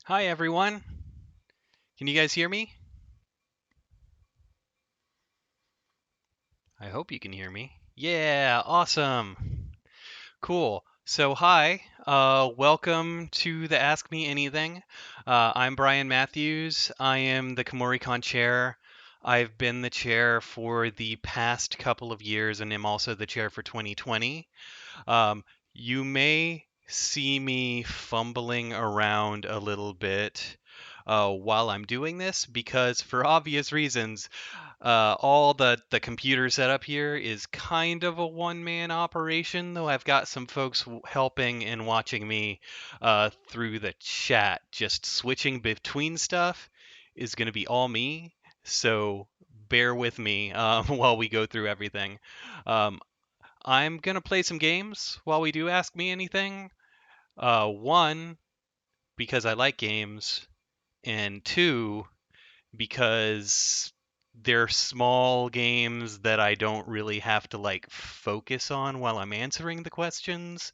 Hi, everyone. Can you guys hear me? I hope you can hear me. Yeah, awesome. Cool. So, hi. Welcome to the Ask Me Anything. I'm Brian Matthews. I am the Kumoricon chair. I've been the chair for the past couple of years and am also the chair for 2020. Um, you may see me fumbling around a little bit while I'm doing this because, for obvious reasons, all the computer setup here is kind of a one-man operation, though I've got some folks helping and watching me through the chat. Just switching between stuff is going to be all me, so bear with me while we go through everything. Um, I'm gonna play some games while we do Ask Me Anything. One, because I like games, and two, because they're small games that I don't really have to like focus on while I'm answering the questions.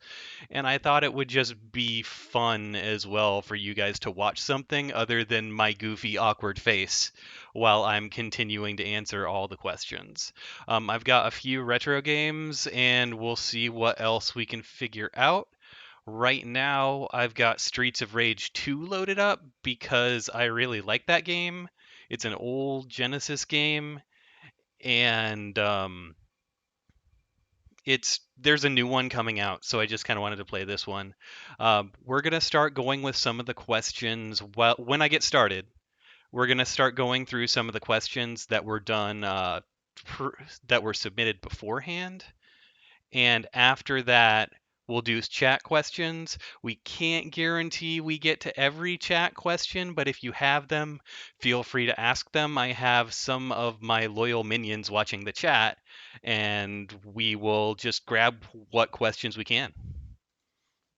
And I thought it would just be fun as well for you guys to watch something other than my goofy, awkward face while I'm continuing to answer all the questions. I've got a few retro games, and we'll see what else we can figure out. Right now, I've got Streets of Rage 2 loaded up because I really like that game. It's an old Genesis game, and it's there's a new one coming out, so I just kind of wanted to play this one. We're gonna start going with some of the questions. Well, when I get started, we're gonna start going through some of the questions that were done that were submitted beforehand. And after that, we'll do chat questions. We can't guarantee we get to every chat question, but if you have them, feel free to ask them. I have some of my loyal minions watching the chat, and we will just grab what questions we can.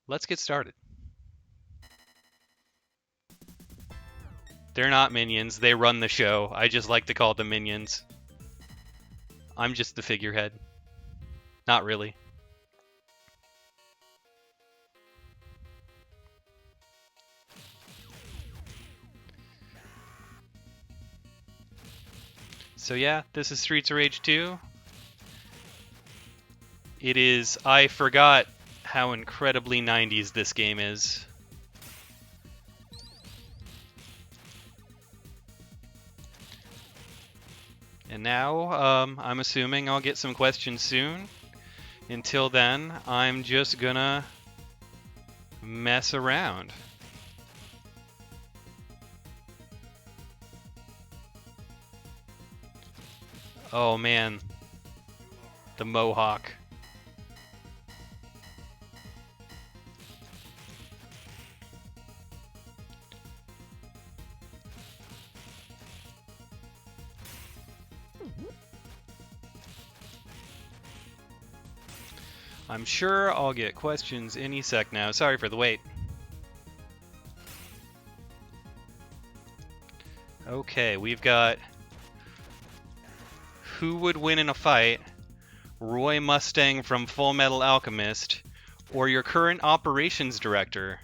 Let's get started. They're not minions, they run the show. I just like to call them minions. I'm just the figurehead. Not really. So yeah, this is Streets of Rage 2. It is. I forgot how incredibly 90s this game is. And now, I'm assuming I'll get some questions soon. Until then, I'm just gonna mess around. Oh man, the Mohawk. I'm sure I'll get questions any sec now. Sorry for the wait. Okay, we've got who would win in a fight? Roy Mustang from Full Metal Alchemist or your current operations director?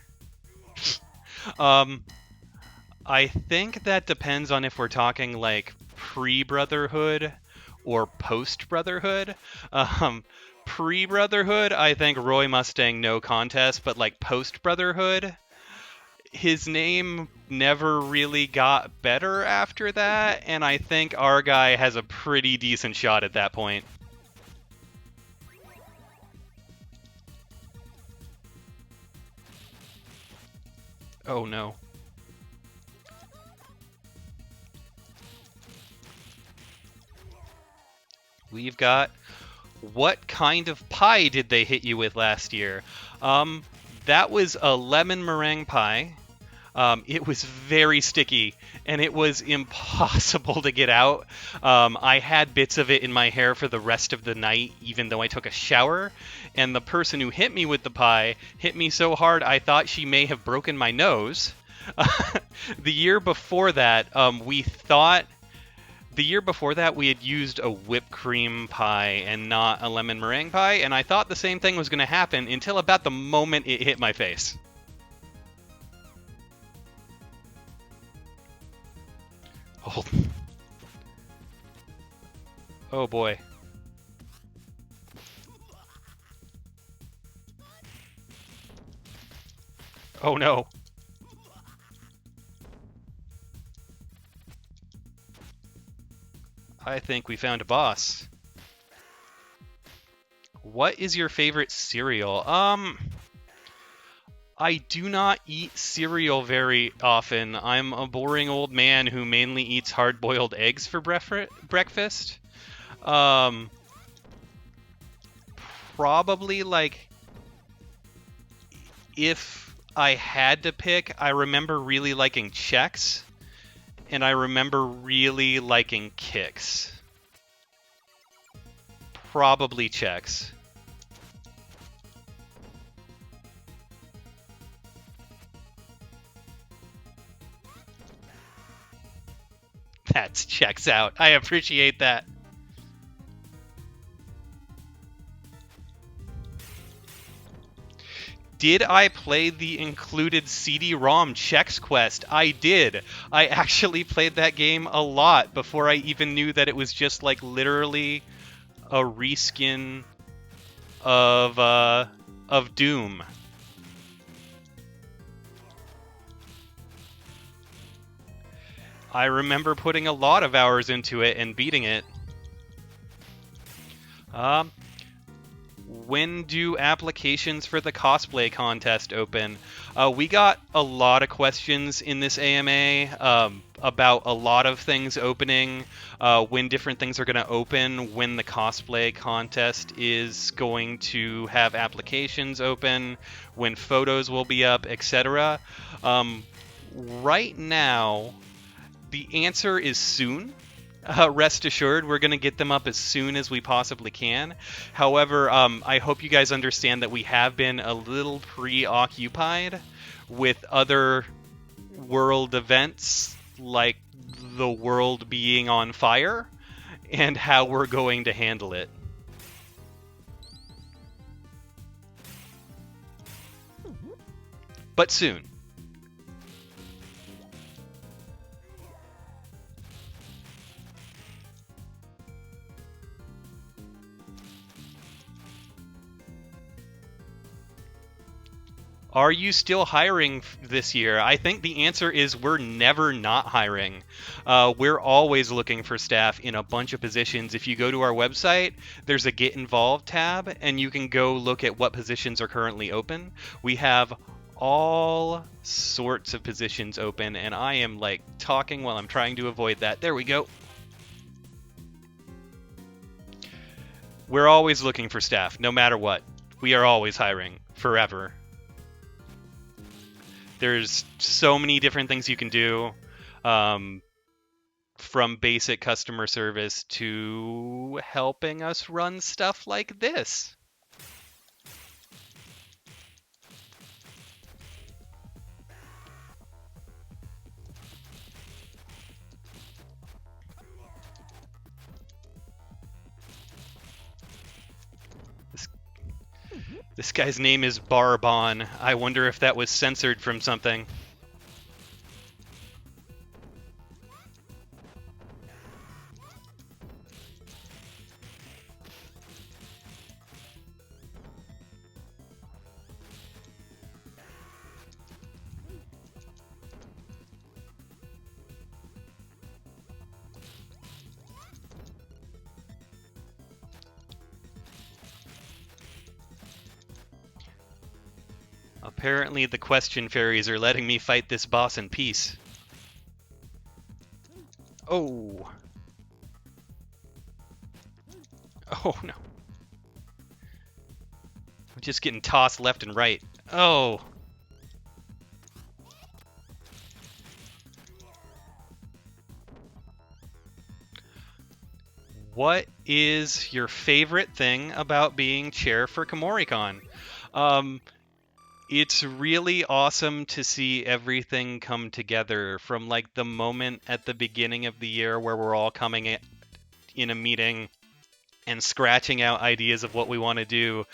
um, I think that depends on if we're talking like pre-Brotherhood or post-Brotherhood. Um, Pre-Brotherhood, I think Roy Mustang no contest, but like post-Brotherhood, his name never really got better after that, and I think our guy has a pretty decent shot at that point. Oh no. We've got what kind of pie did they hit you with last year? Um, that was a lemon meringue pie. It was very sticky and it was impossible to get out. I had bits of it in my hair for the rest of the night, even though I took a shower. And the person who hit me with the pie hit me so hard I thought she may have broken my nose. the year before that, we thought the year before that, we had used a whipped cream pie and not a lemon meringue pie, and I thought the same thing was going to happen until about the moment it hit my face. Oh, oh boy. Oh no. I think we found a boss. What is your favorite cereal? I do not eat cereal very often. I'm a boring old man who mainly eats hard-boiled eggs for breakfast. Um, Probably like if I had to pick, I remember really liking Chex, and I remember really liking Kix. Probably Chex. That's checks out. I appreciate that. Did I play the included CD-ROM Chex Quest? I did. I actually played that game a lot before I even knew that it was just like literally a reskin of Doom. I remember putting a lot of hours into it and beating it. Um, when do applications for the cosplay contest open? We got a lot of questions in this AMA about a lot of things opening, when different things are going to open, when the cosplay contest is going to have applications open, when photos will be up, etc. Right now, the answer is soon. Rest assured, we're going to get them up as soon as we possibly can. However, I hope you guys understand that we have been a little preoccupied with other world events, like the world being on fire, and how we're going to handle it. But soon. Are you still hiring this year? I think the answer is we're never not hiring. We're always looking for staff in a bunch of positions. If you go to our website, there's a Get Involved tab, and you can go look at what positions are currently open. We have all sorts of positions open, and I am like talking while I'm trying to avoid that. There we go. We're always looking for staff, no matter what. We are always hiring, forever. There's so many different things you can do, from basic customer service to helping us run stuff like this. This, this guy's name is Barbon. I wonder if that was censored from something. Apparently the question fairies are letting me fight this boss in peace. Oh. Oh no. I'm just getting tossed left and right. Oh. What is your favorite thing about being chair for Kumoricon? It's really awesome to see everything come together from like the moment at the beginning of the year where we're all coming in a meeting and scratching out ideas of what we want to do,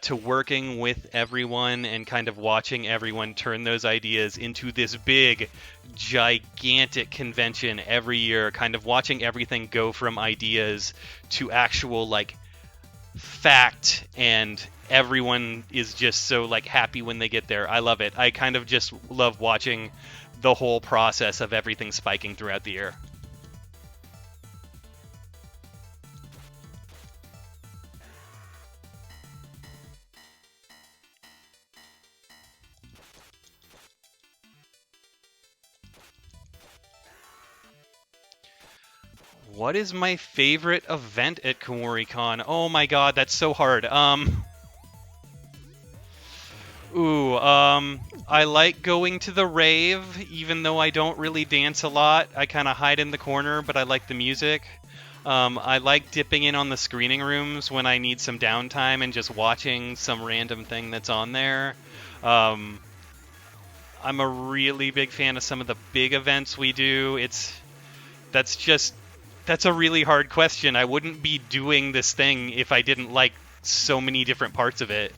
to working with everyone and kind of watching everyone turn those ideas into this big, gigantic convention every year, kind of watching everything go from ideas to actual like fact, and everyone is just so like happy when they get there. I love it. I kind of just love watching the whole process of everything spiking throughout the year. What is my favorite event at Kumoricon? Oh my god, that's so hard. I like going to the rave, even though I don't really dance a lot. I kind of hide in the corner, but I like the music. I like dipping in on the screening rooms when I need some downtime and just watching some random thing that's on there. Um, I'm a really big fan of some of the big events we do. That's just that's a really hard question. I wouldn't be doing this thing if I didn't like so many different parts of it.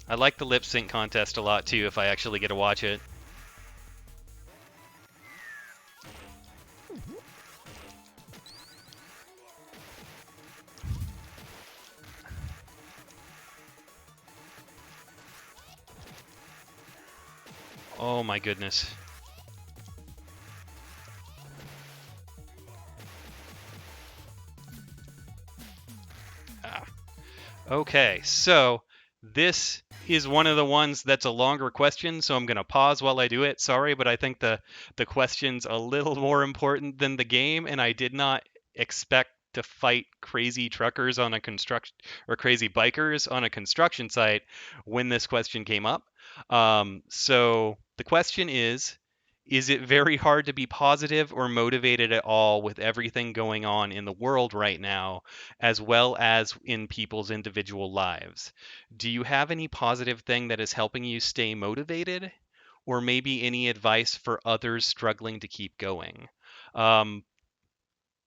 I like the lip sync contest a lot too if I actually get to watch it. Oh my goodness. Ah. Okay, so this is one of the ones that's a longer question, so I'm going to pause while I do it. Sorry, but I think the question's a little more important than the game, and I did not expect to fight crazy truckers on a construction or crazy bikers on a construction site when this question came up. So the question is it very hard to be positive or motivated at all with everything going on in the world right now, as well as in people's individual lives? Do you have any positive thing that is helping you stay motivated? Or maybe any advice for others struggling to keep going? Um,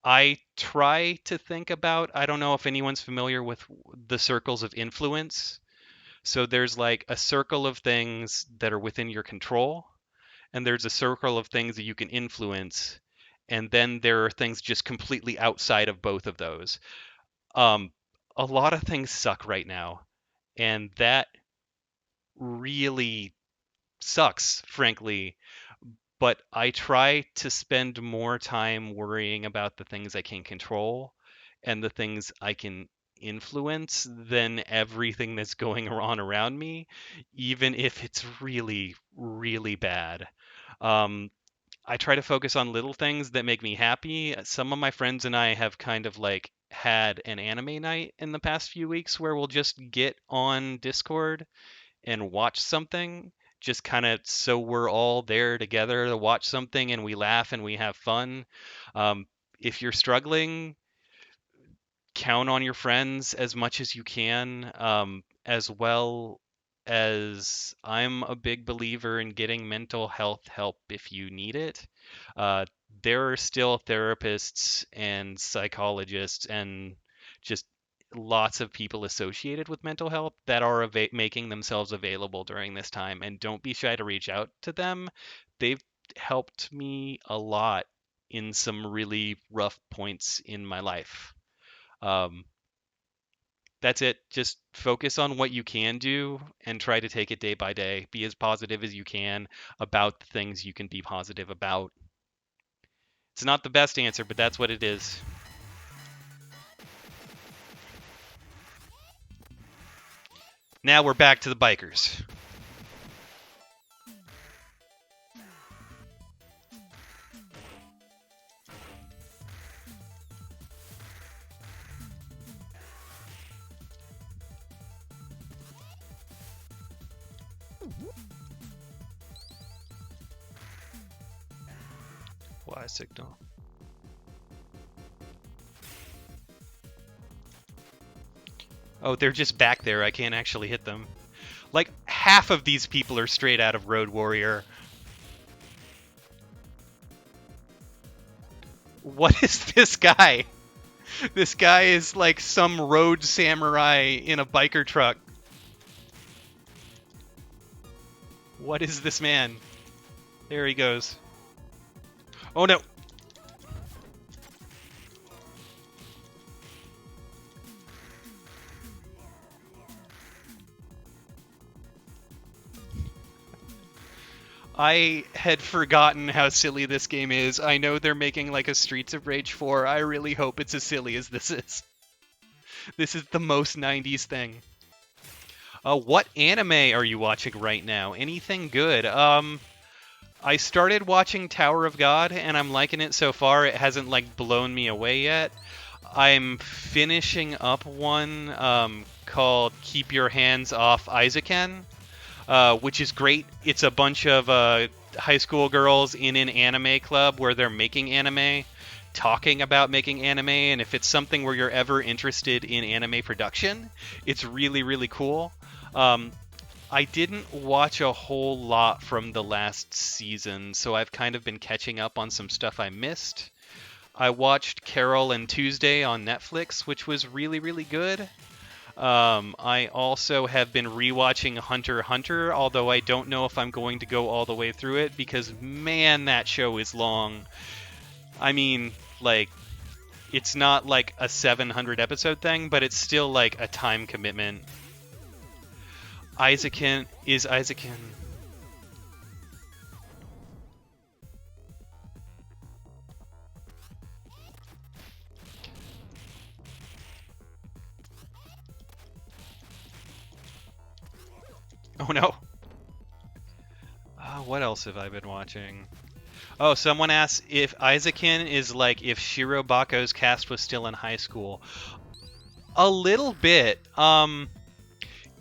I try to think about, I don't know if anyone's familiar with the circles of influence. So there's like a circle of things that are within your control, and there's a circle of things that you can influence, and then there are things just completely outside of both of those. Um, a lot of things suck right now, and that really sucks, frankly. But I try to spend more time worrying about the things I can control and the things I can influence than everything that's going on around me, even if it's really, really bad. Um, I try to focus on little things that make me happy. Some of my friends and I have kind of like had an anime night in the past few weeks where we'll just get on Discord and watch something, just kind of so we're all there together to watch something and we laugh and we have fun. Um, if you're struggling, count on your friends as much as you can, as well as I'm a big believer in getting mental health help if you need it. Uh, there are still therapists and psychologists and just lots of people associated with mental health that are making themselves available during this time, and don't be shy to reach out to them. They've helped me a lot in some really rough points in my life. Um, that's it. Just focus on what you can do and try to take it day by day. Be as positive as you can about the things you can be positive about. It's not the best answer, but that's what it is. Now we're back to the bikers. Y signal. Oh, they're just back there. I can't actually hit them. Like, half of these people are straight out of Road Warrior. What is this guy? This guy is like some road samurai in a biker truck. What is this man? There he goes. Oh no! I had forgotten how silly this game is. I know they're making like a Streets of Rage 4. I really hope it's as silly as this is. This is the most 90s thing. What anime are you watching right now? Anything good? I started watching Tower of God, and I'm liking it so far. It hasn't like blown me away yet. I'm finishing up one called Keep Your Hands Off Isaacen, which is great. It's a bunch of high school girls in an anime club where they're making anime, talking about making anime, and if it's something where you're ever interested in anime production, it's really, really cool. I didn't watch a whole lot from the last season, so I've kind of been catching up on some stuff I missed. I watched Carol and Tuesday on Netflix, which was really, really good. I also have been rewatching Hunter x Hunter, although I don't know if I'm going to go all the way through it because, man, that show is long. I mean, like, it's not like a 700 episode thing, but it's still like a time commitment. Isaacen is Isaacen. Oh no. What else have I been watching? Oh, someone asked if Isaacen is like if Shirobako's cast was still in high school. A little bit.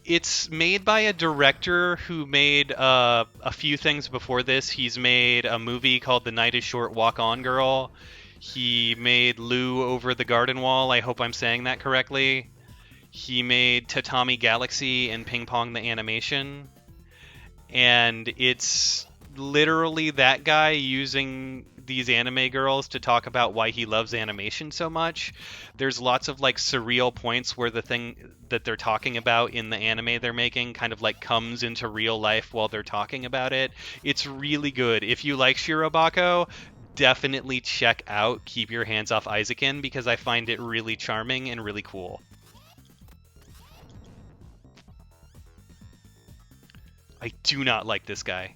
It's made by a director who made a few things before this. He's made a movie called The Night is Short, Walk On Girl. He made Lou Over the Garden Wall. I hope I'm saying that correctly. He made Tatami Galaxy and Ping Pong the Animation. And it's literally that guy using these anime girls to talk about why he loves animation so much. There's lots of like surreal points where the thing that they're talking about in the anime they're making kind of like comes into real life while they're talking about it. It's really good. If you like Shirobako, definitely check out Keep Your Hands Off Isaacen because I find it really charming and really cool. I do not like this guy.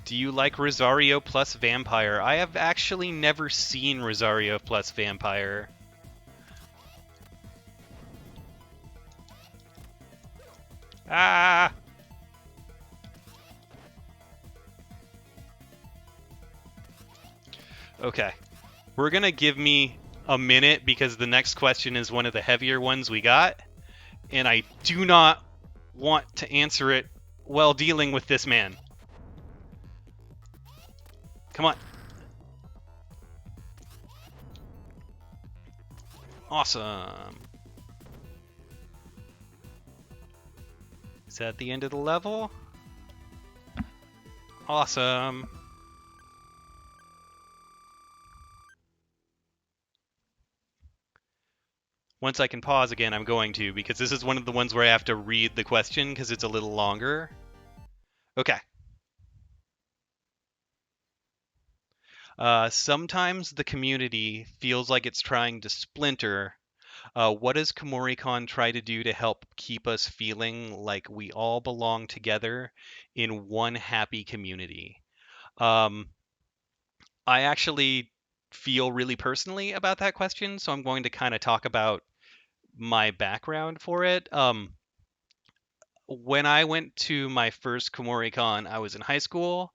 Do you like Rosario plus Vampire? I have actually never seen Rosario plus Vampire. Ah! Okay. We're gonna give me a minute because the next question is one of the heavier ones we got, and I do not want to answer it while dealing with this man. Come on. Awesome. Is that the end of the level? Awesome. Once I can pause again, I'm going to, because this is one of the ones where I have to read the question because it's a little longer. Okay. Sometimes the community feels like it's trying to splinter. What does Kumoricon try to do to help keep us feeling like we all belong together in one happy community? Um, I actually feel really personally about that question, so I'm going to kind of talk about my background for it. When I went to my first Kumoricon, I was in high school,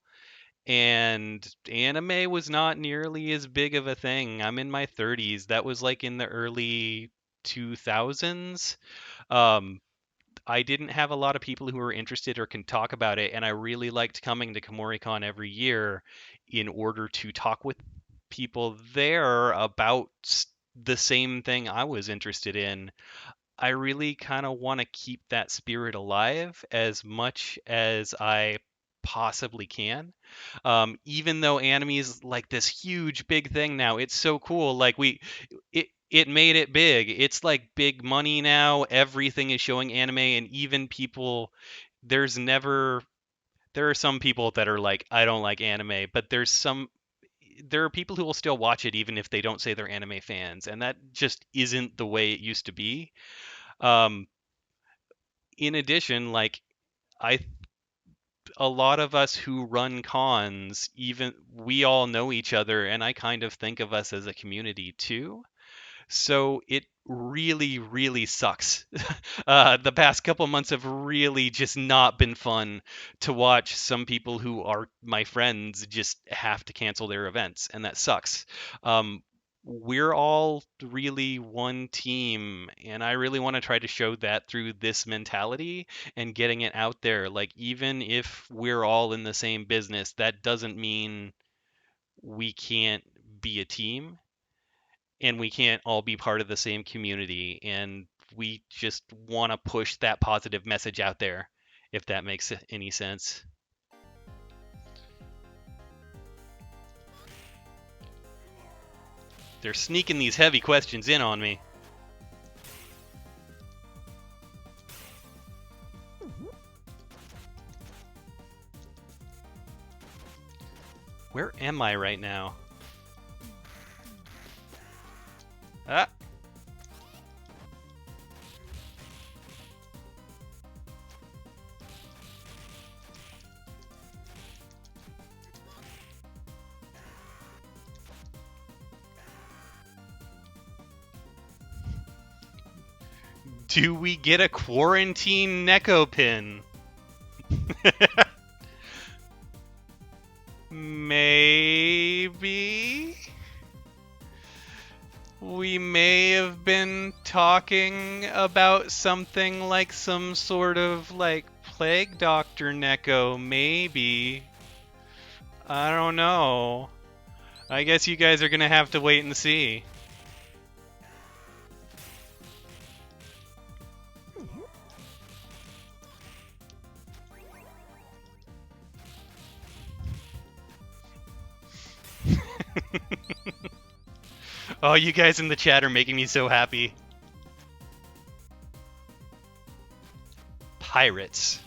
and anime was not nearly as big of a thing. I'm in my 30s. That was like in the early 2000s. Um, I didn't have a lot of people who were interested or can talk about it, and I really liked coming to Kumoricon every year in order to talk with. people there about the same thing I was interested in. I really kind of want to keep that spirit alive as much as I possibly can. Even though anime is like this huge big thing now, it's so cool. Like it made it big. It's like big money now. Everything is showing anime, and even people, there's never there are some people that are like, I don't like anime, but there are people who will still watch it even if they don't say they're anime fans, and that just isn't the way it used to be. Um, in addition, like I a lot of us who run cons, even we all know each other, and I kind of think of us as a community too. So it really, really sucks. The past couple months have really just not been fun to watch some people who are my friends just have to cancel their events, and that sucks. Um, we're all really one team, and I really want to try to show that through this mentality and getting it out there. Like, even if we're all in the same business, that doesn't mean we can't be a team and we can't all be part of the same community, and we just want to push that positive message out there, if that makes any sense. They're sneaking these heavy questions in on me. Where am I right now? Ah. Do we get a quarantine Neko pin? Maybe? We may have been talking about something like some sort of like plague doctor Neko, maybe. I don't know. I guess you guys are gonna have to wait and see. Oh, you guys in the chat are making me so happy. Pirates.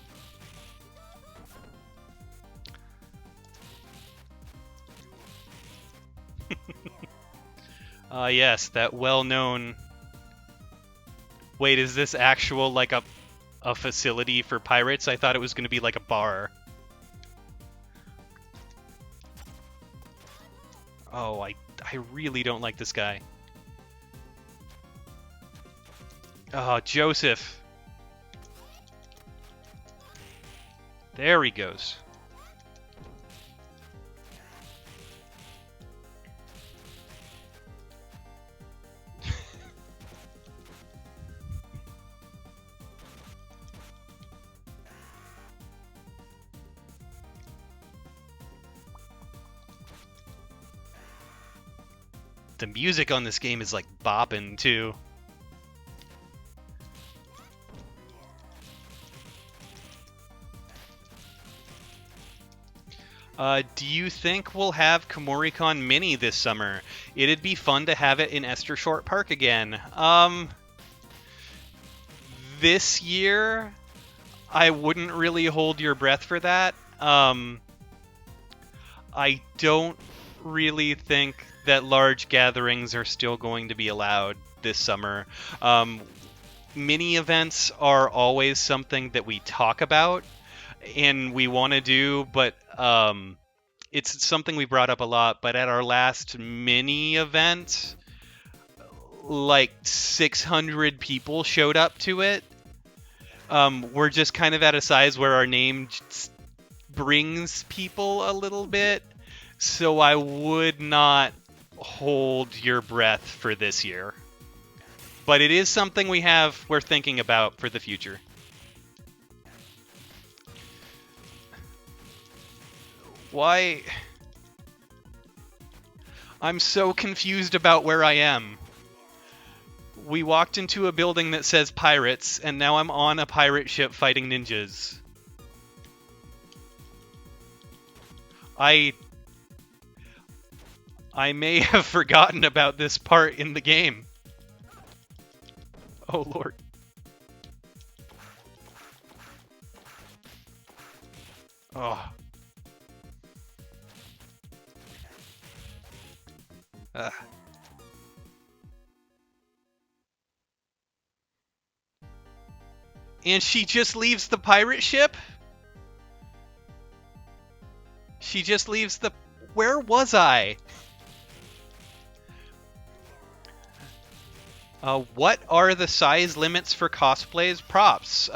Yes, that well-known... Wait, is this actual, like, a facility for pirates? I thought it was going to be like a bar. Oh, I really don't like this guy. Oh, Joseph. There he goes. The music on this game is like bopping too. Do you think we'll have Kumoricon Mini this summer? It'd be fun to have it in Esther Short Park again. This year, I wouldn't really hold your breath for that. I don't really think that large gatherings are still going to be allowed this summer. Mini events are always something that we talk about and we want to do, but it's something we brought up a lot. But at our last mini event, like 600 people showed up to it. We're just kind of at a size where our name brings people a little bit, so I would not hold your breath for this year. But it is something we're thinking about for the future. Why? I'm so confused about where I am. We walked into a building that says pirates, and now I'm on a pirate ship fighting ninjas. I may have forgotten about this part in the game. Oh lord. Oh. Ugh. And she just leaves the pirate ship? She just leaves the... Where was I? What are the size limits for cosplays props?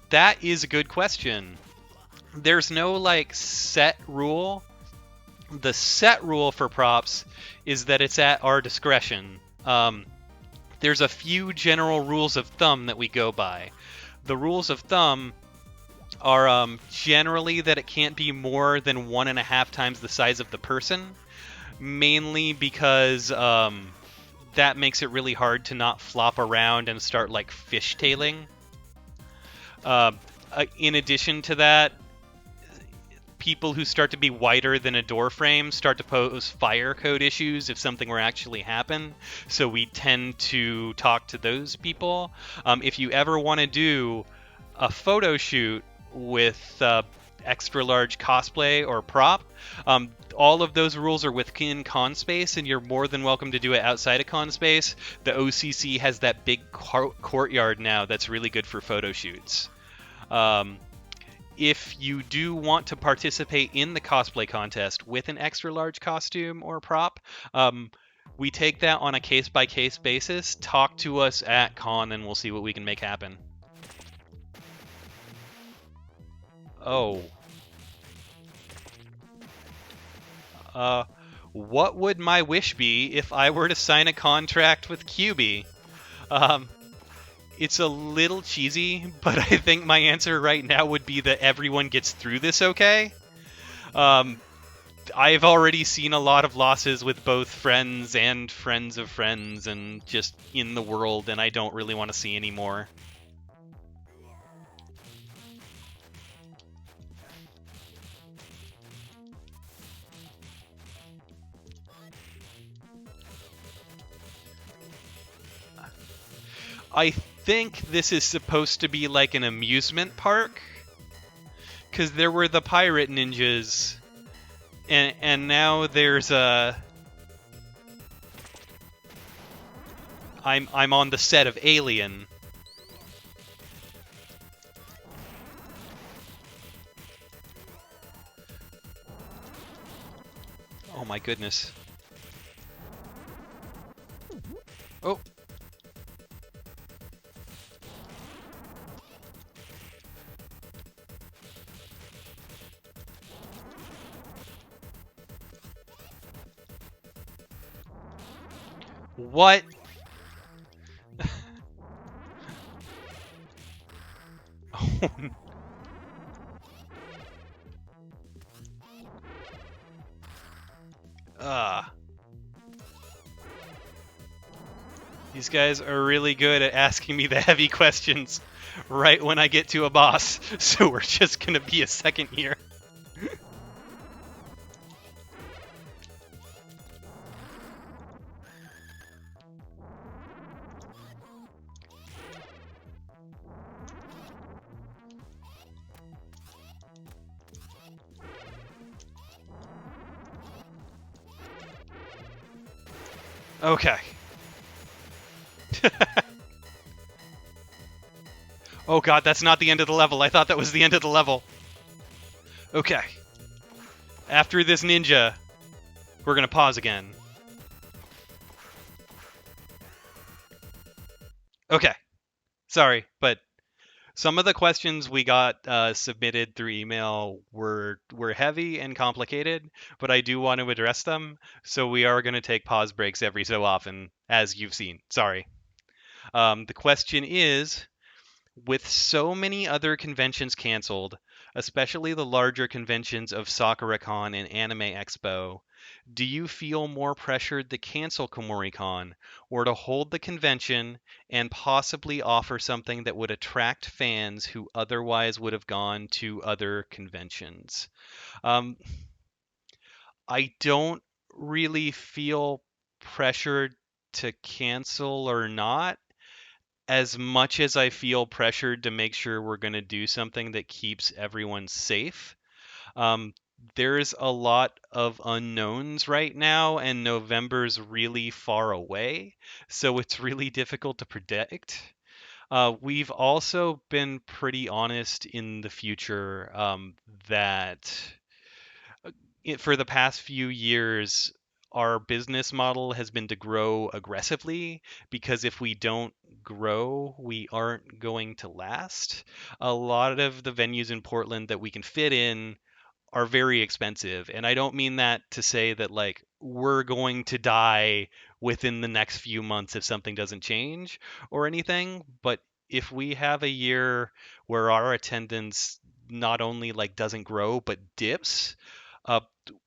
That is a good question. There's no, like, set rule. The set rule for props is that it's at our discretion. There's a few general rules of thumb that we go by. The rules of thumb are generally that it can't be more than 1.5 times the size of the person, mainly because that makes it really hard to not flop around and start like fishtailing. In addition to that, people who start to be wider than a door frame start to pose fire code issues if something were actually happen. So we tend to talk to those people. If you ever want to do a photo shoot with extra large cosplay or prop, all of those rules are within con space, and you're more than welcome to do it outside of con space. The OCC has that big courtyard now that's really good for photo shoots. If you do want to participate in the cosplay contest with an extra large costume or prop, we take that on a case-by-case basis. Talk to us at con and we'll see what we can make happen. Oh. What would my wish be if I were to sign a contract with QB? It's a little cheesy, but I think my answer right now would be that everyone gets through this okay. I've already seen a lot of losses with both friends and friends of friends and just in the world, and I don't really want to see any more. I think this is supposed to be like an amusement park, because there were the pirate ninjas, and now there's a... I'm on the set of Alien. Oh my goodness. Oh. What? These guys are really good at asking me the heavy questions right when I get to a boss, so we're just gonna be a second here. Okay. Oh god, that's not the end of the level. I thought that was the end of the level. Okay. After this ninja, we're gonna pause again. Okay. Sorry, but some of the questions we got submitted through email were heavy and complicated, but I do want to address them, so we are going to take pause breaks every so often, as you've seen. Sorry. The question is, with so many other conventions canceled, especially the larger conventions of Sakura Con and Anime Expo, Do you feel more pressured to cancel Kumoricon or to hold the convention and possibly offer something that would attract fans who otherwise would have gone to other conventions? Um, I don't really feel pressured to cancel or not as much as I feel pressured to make sure we're going to do something that keeps everyone safe. Um, there's a lot of unknowns right now, and November's really far away, so it's really difficult to predict. We've also been pretty honest in the future that for the past few years, our business model has been to grow aggressively because if we don't grow, we aren't going to last. A lot of the venues in Portland that we can fit in are very expensive. And I don't mean that to say that like we're going to die within the next few months if something doesn't change or anything, but if we have a year where our attendance not only like doesn't grow but dips, uh,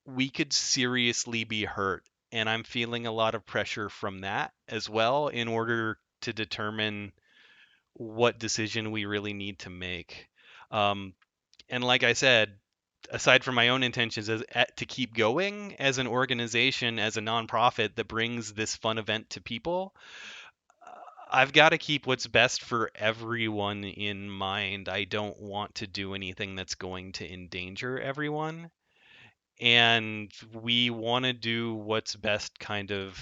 we could seriously be hurt. And I'm feeling a lot of pressure from that as well in order to determine what decision we really need to make. Um, and like I said, aside from my own intentions to keep going as an organization, as a nonprofit that brings this fun event to people, I've got to keep what's best for everyone in mind. I don't want to do anything that's going to endanger everyone. And we want to do what's best kind of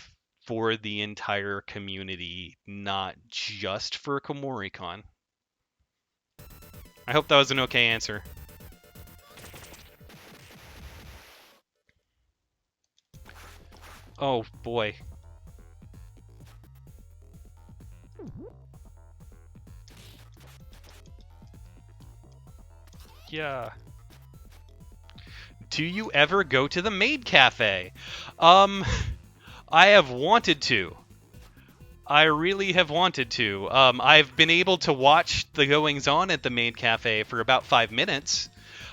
for the entire community, not just for Kumoricon. I hope that was an okay answer. Oh boy. Yeah. Do you ever go to the maid cafe? Um, I have wanted to. I really have wanted to. I've been able to watch the goings on at the maid cafe for about 5 minutes,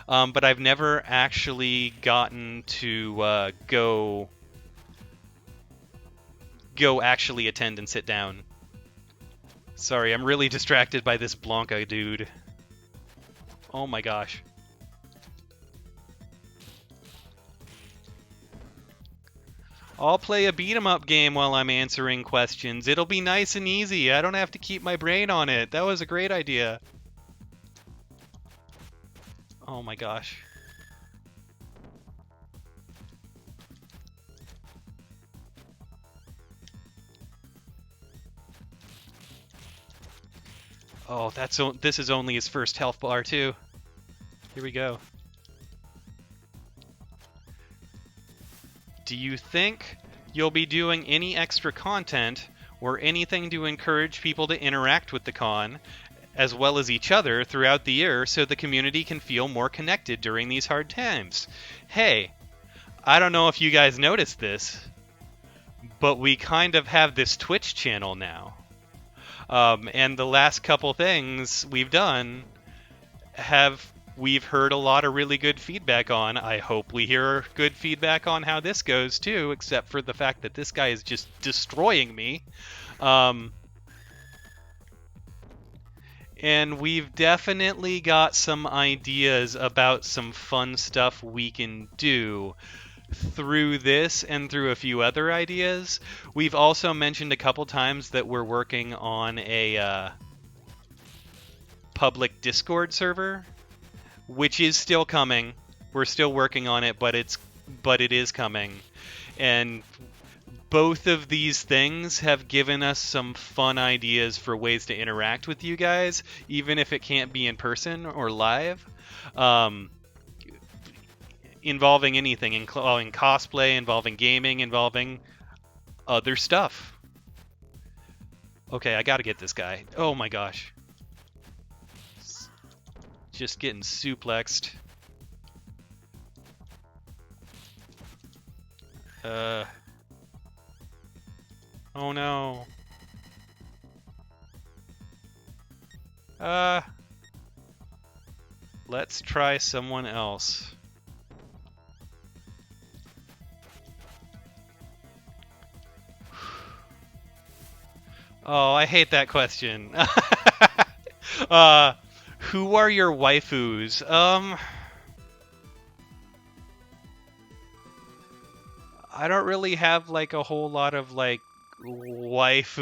but I've never actually gotten to go actually attend and sit down. Sorry, I'm really distracted by this Blanca dude. Oh my gosh. I'll play a beat 'em up game while I'm answering questions. It'll be nice and easy. I don't have to keep my brain on it. That was a great idea. Oh my gosh. Oh, this is only his first health bar too. Here we go. Do you think you'll be doing any extra content or anything to encourage people to interact with the con as well as each other throughout the year so the community can feel more connected during these hard times? Hey, I don't know if you guys noticed this, but we kind of have this Twitch channel now. And the last couple things we've done we've heard a lot of really good feedback on. I hope we hear good feedback on how this goes too, except for the fact that this guy is just destroying me. And we've definitely got some ideas about some fun stuff we can do through this and through a few other ideas. We've also mentioned a couple times that we're working on a public Discord server, which is still coming. We're still working on it, but it is coming. And both of these things have given us some fun ideas for ways to interact with you guys, even if it can't be in person or live. Involving anything, involving cosplay, involving gaming, involving other stuff. Okay, I gotta get this guy. Oh my gosh. Just getting suplexed. Oh no. Let's try someone else. Oh, I hate that question. uh, who are your waifus? I don't really have like a whole lot of like waifus.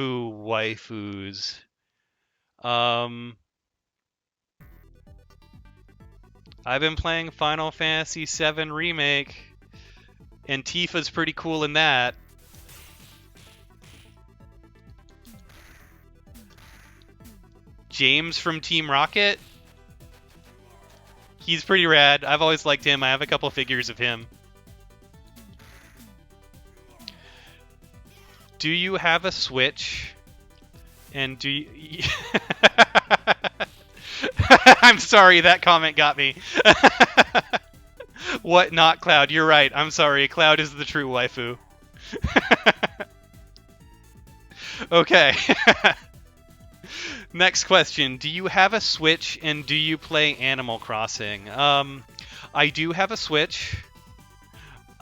Um, I've been playing Final Fantasy VII Remake, and Tifa's pretty cool in that. James from Team Rocket, he's pretty rad. I've always liked him. I have a couple figures of him. Do you have a Switch? And do you... I'm sorry, that comment got me. What, not Cloud? You're right. I'm sorry. Cloud is the true waifu. Okay. Next question. Do you have a Switch and do you play Animal Crossing? I do have a Switch.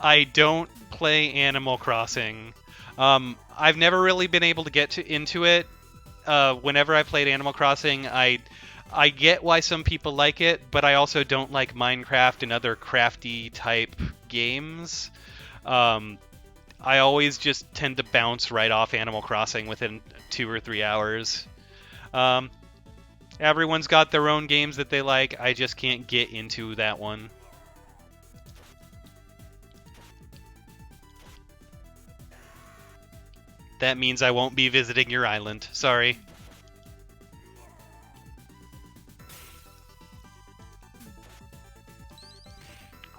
I don't play Animal Crossing. I've never really been able to get into it. Whenever I played Animal Crossing, I get why some people like it, but I also don't like Minecraft and other crafty type games. I always just tend to bounce right off Animal Crossing within 2 or 3 hours. Um, Everyone's got their own games that they like. I just can't get into that one. That means I won't be visiting your island. Sorry.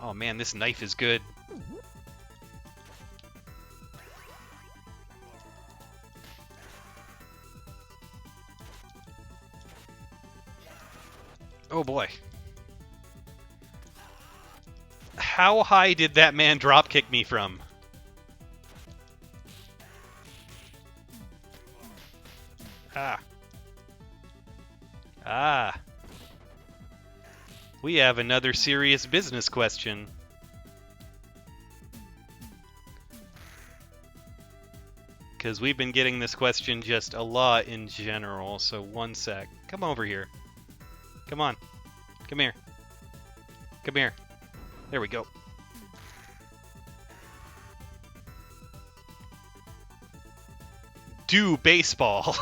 Oh man, this knife is good. Oh boy. How high did that man drop kick me from? Ah. Ah. We have another serious business question. Because we've been getting this question just a lot in general, so one sec. Come over here. Come on. Come here. Come here. There we go. Do baseball.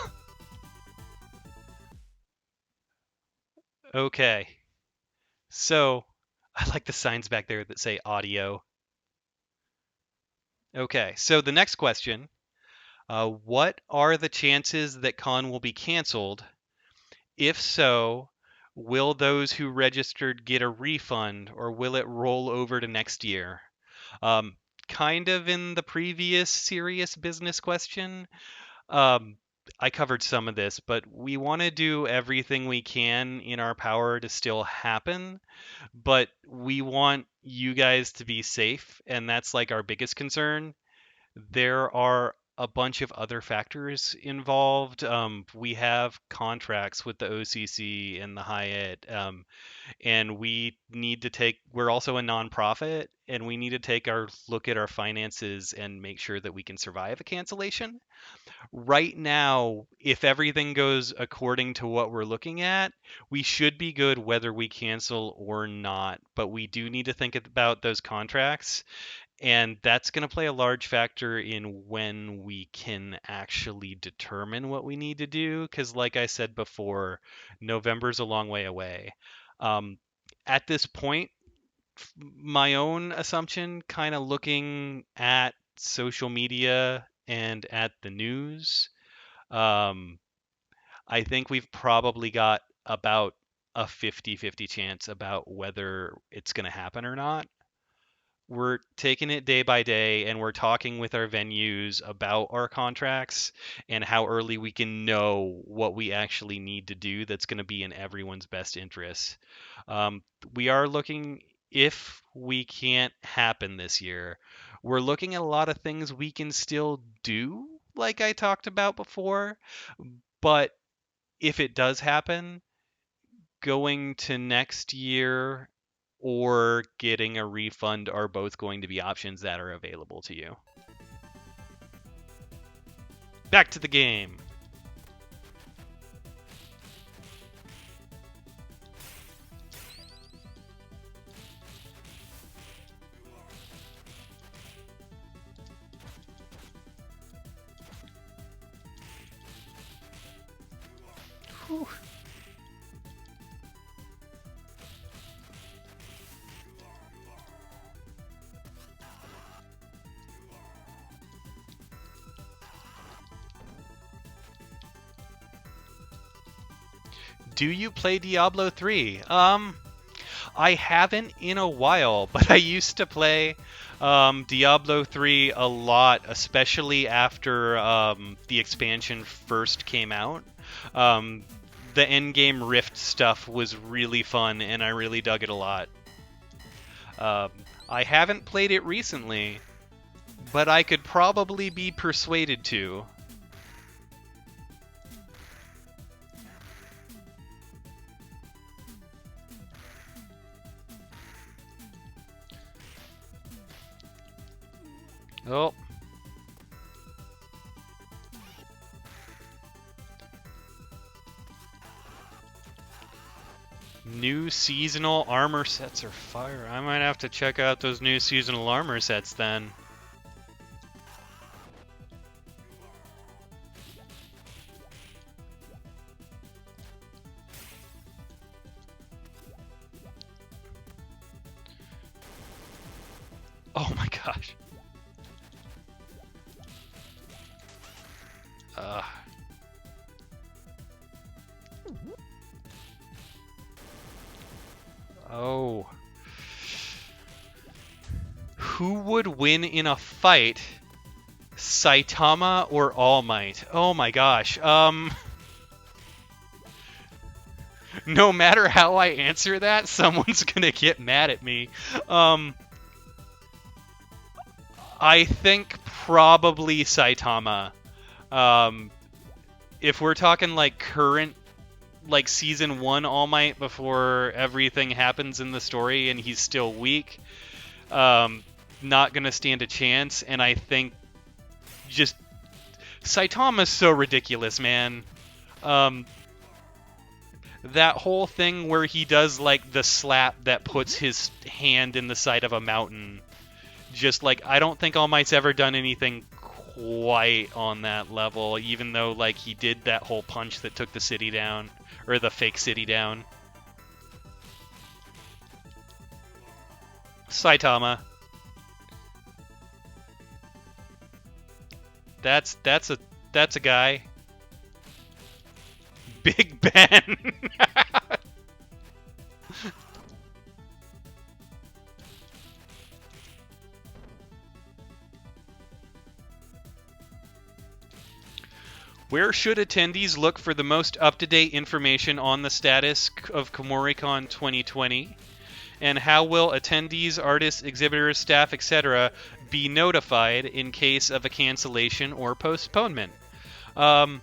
Okay. So, I like the signs back there that say audio. Okay, so the next question. What are the chances that con will be canceled? If so, will those who registered get a refund or will it roll over to next year? Um, Kind of in the previous serious business question, um, I covered some of this, but we want to do everything we can in our power to still happen, but we want you guys to be safe, and that's like our biggest concern. There are a bunch of other factors involved. We have contracts with the OCC and the Hyatt, and we need to take. We're also a nonprofit, and we need to take our look at our finances and make sure that we can survive a cancellation. Right now, if everything goes according to what we're looking at, we should be good whether we cancel or not. But we do need to think about those contracts, and that's going to play a large factor in when we can actually determine what we need to do. Because, like I said before, November's a long way away. Um, at this point, my own assumption, kind of looking at social media and at the news, um, I think we've probably got about a 50-50 chance about whether it's going to happen or not. We're taking it day by day and we're talking with our venues about our contracts and how early we can know what we actually need to do that's going to be in everyone's best interest. We are looking, if we can't happen this year, we're looking at a lot of things we can still do, like I talked about before. But if it does happen, going to next year or getting a refund are both going to be options that are available to you. Back to the game. Whew. Do you play Diablo 3? I haven't in a while, but I used to play Diablo 3 a lot, especially after the expansion first came out. Um, the endgame Rift stuff was really fun, and I really dug it a lot. Um, I haven't played it recently, but I could probably be persuaded to. Oh. New seasonal armor sets are fire. I might have to check out those new seasonal armor sets then. Oh my gosh. Oh. Who would win in a fight? Saitama or All Might? Oh my gosh. No matter how I answer that, someone's gonna get mad at me. I think probably Saitama. If we're talking like current, like season 1 All Might before everything happens in the story and he's still weak, not gonna stand a chance. And I think just Saitama's so ridiculous, man. That whole thing where he does like the slap that puts his hand in the side of a mountain. Just like, I don't think All Might's ever done anything quite on that level, even though like he did that whole punch that took the city down, or the fake city down. Saitama. That's a guy. Big Ben. Where should attendees look for the most up-to-date information on the status of Kumoricon 2020? And how will attendees, artists, exhibitors, staff, etc. be notified in case of a cancellation or postponement? The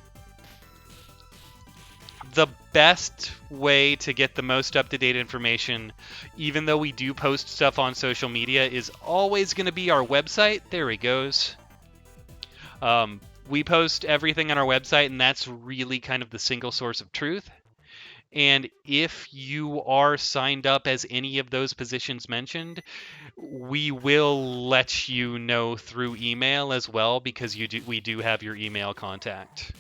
best way to get the most up-to-date information, even though we do post stuff on social media, is always going to be our website. There he goes. We post everything on our website, and that's really kind of the single source of truth. And if you are signed up as any of those positions mentioned, we will let you know through email as well, because we do have your email contact.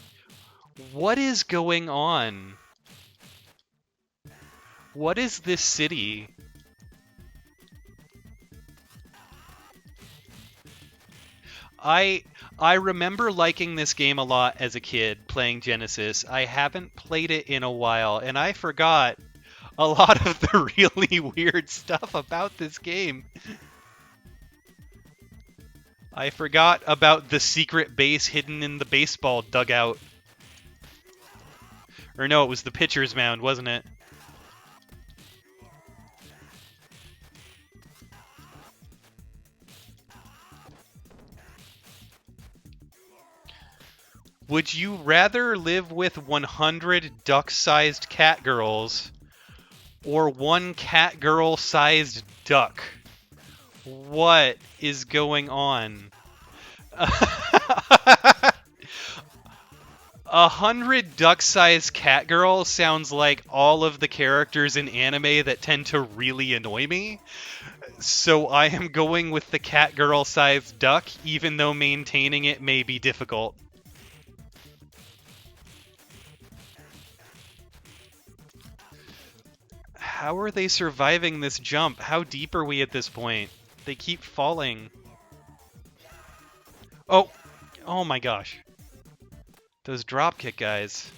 What is going on? What is this city? I remember liking this game a lot as a kid, playing Genesis. I haven't played it in a while, and I forgot a lot of the really weird stuff about this game. I forgot about the secret base hidden in the baseball dugout. Or no, it was the pitcher's mound, wasn't it? Would you rather live with 100 duck-sized cat girls or one cat girl-sized duck? What is going on? 100 duck-sized cat girls sounds like all of the characters in anime that tend to really annoy me. So I am going with the cat girl-sized duck, even though maintaining it may be difficult. How are they surviving this jump? How deep are we at this point? They keep falling. Oh! Oh my gosh. Those dropkick guys.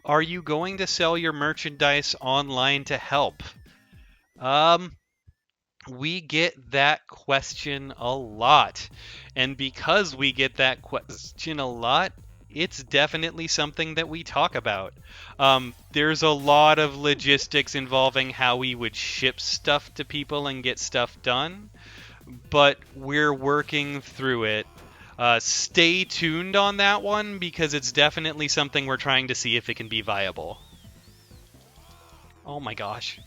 Are you going to sell your merchandise online to help? We get that question a lot. And because we get that question a lot, it's definitely something that we talk about. There's a lot of logistics involving how we would ship stuff to people and get stuff done, but we're working through it. Stay tuned on that one because it's definitely something we're trying to see if it can be viable. Oh my gosh.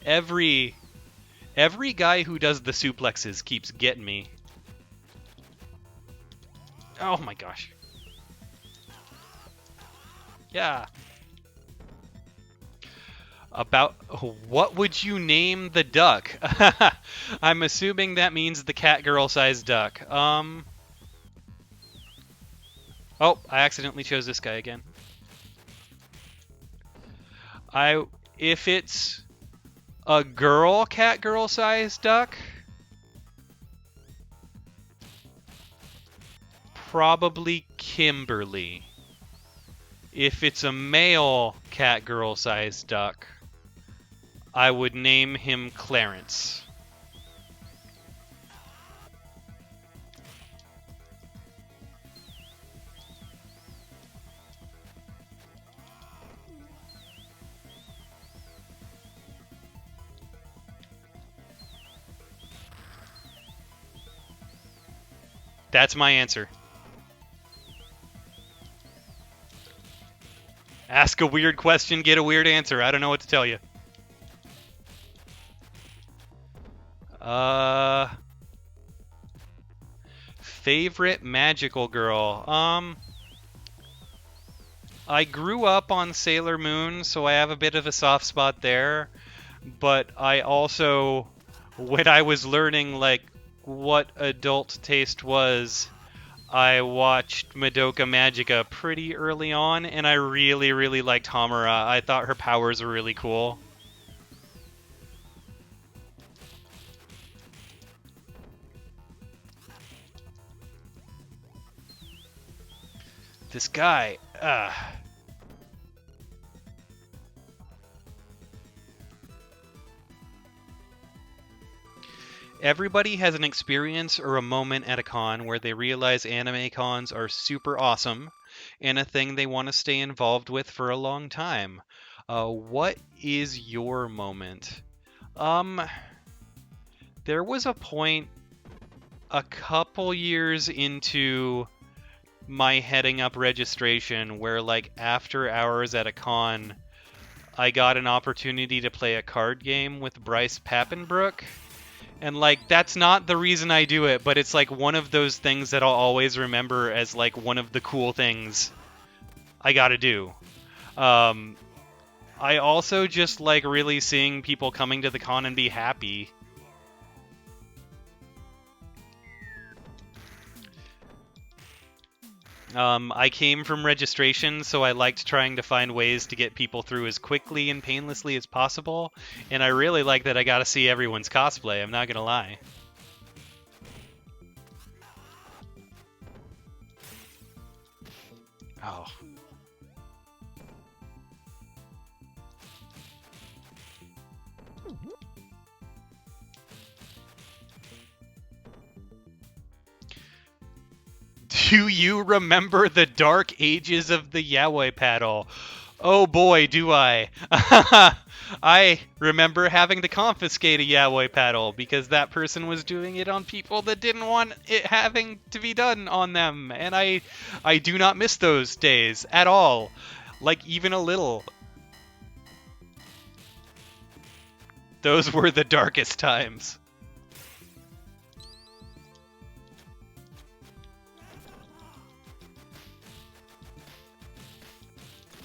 Every guy who does the suplexes keeps getting me. Oh my gosh. Yeah. About what would you name the duck? I'm assuming that means the catgirl-sized duck. Oh, I accidentally chose this guy again. If it's a catgirl-sized duck, probably Kimberly. If it's a male catgirl-sized duck, I would name him Clarence. That's my answer. Ask a weird question, get a weird answer. I don't know what to tell you. Favorite magical girl. I grew up on Sailor Moon, so I have a bit of a soft spot there. But I also, when I was learning like what adult taste was, I watched Madoka Magica pretty early on, and I really, really liked Hamura. I thought her powers were really cool. This guy, Everybody has an experience or a moment at a con where they realize anime cons are super awesome and a thing they want to stay involved with for a long time. What is your moment? There was a point a couple years into my heading up registration where, like, after hours at a con, I got an opportunity to play a card game with Bryce Papenbrook. And, like, that's not the reason I do it, but it's, like, one of those things that I'll always remember as, like, one of the cool things I gotta do. I also just like really seeing people coming to the con and be happy. I came from registration, so I liked trying to find ways to get people through as quickly and painlessly as possible, and I really like that I got to see everyone's cosplay, I'm not gonna lie. Oh. Do you remember the dark ages of the yaoi paddle? Oh boy, do I. I remember having to confiscate a yaoi paddle because that person was doing it on people that didn't want it having to be done on them. And I do not miss those days at all. Like, even a little. Those were the darkest times.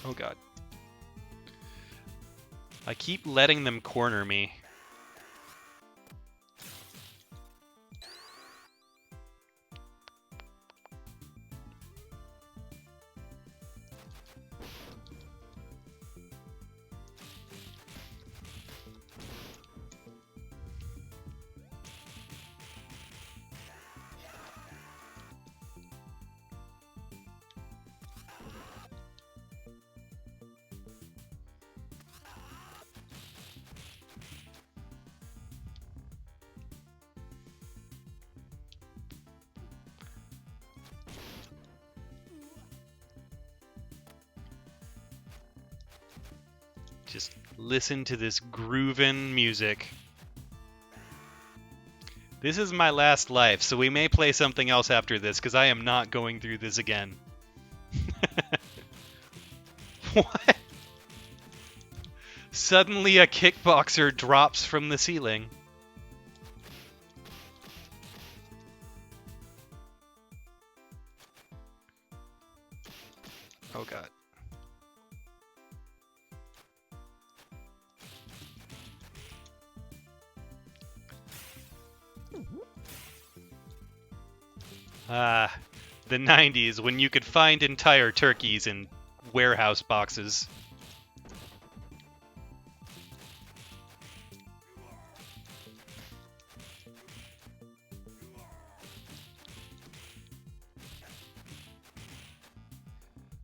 Oh god. I keep letting them corner me. Just listen to this groovin' music. This is my last life, so we may play something else after this, because I am not going through this again. What? Suddenly a kickboxer drops from the ceiling. Oh god. Ah, the 90s, when you could find entire turkeys in warehouse boxes.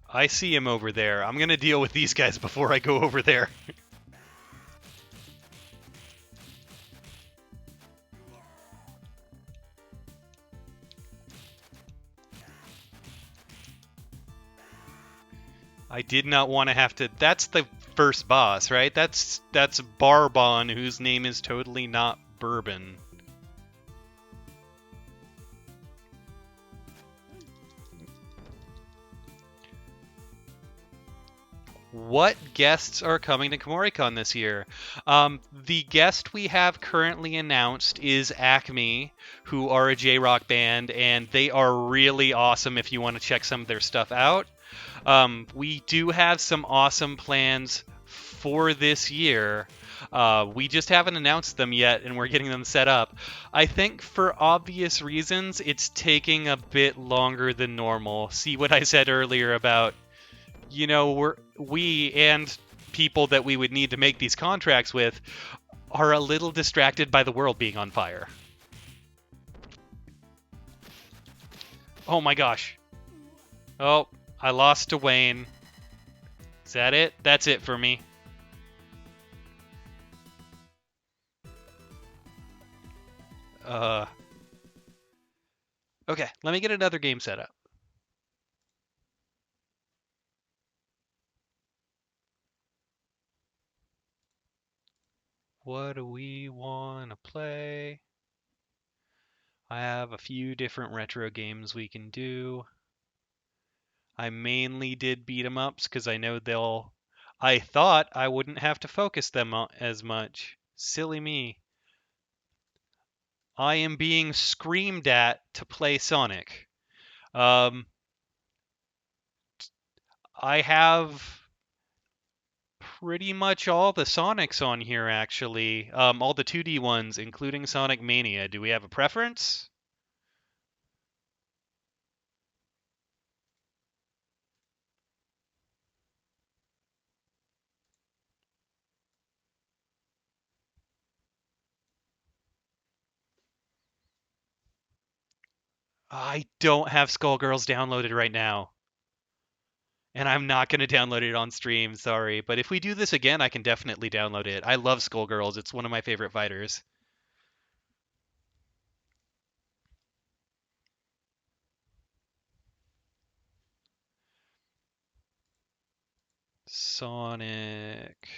I see him over there. I'm gonna deal with these guys before I go over there. I did not want to have to... That's the first boss, right? That's Barbon, whose name is totally not Bourbon. What guests are coming to Kumoricon this year? The guest we have currently announced is Acme, who are a J-rock band, and they are really awesome if you want to check some of their stuff out. We do have some awesome plans for this year. We just haven't announced them yet, and we're getting them set up. I think for obvious reasons, it's taking a bit longer than normal. See what I said earlier about, you know, we and people that we would need to make these contracts with are a little distracted by the world being on fire. Oh my gosh. Oh, I lost to Wayne. Is that it? That's it for me. Okay, let me get another game set up. What do we want to play? I have a few different retro games we can do. I mainly did beat 'em ups because I know they'll... I thought I wouldn't have to focus them as much. Silly me. I am being screamed at to play Sonic. I have pretty much all the Sonics on here, actually. All the 2D ones, including Sonic Mania. Do we have a preference? I don't have Skullgirls downloaded right now. And I'm not going to download it on stream, sorry. But if we do this again, I can definitely download it. I love Skullgirls. It's one of my favorite fighters. Sonic.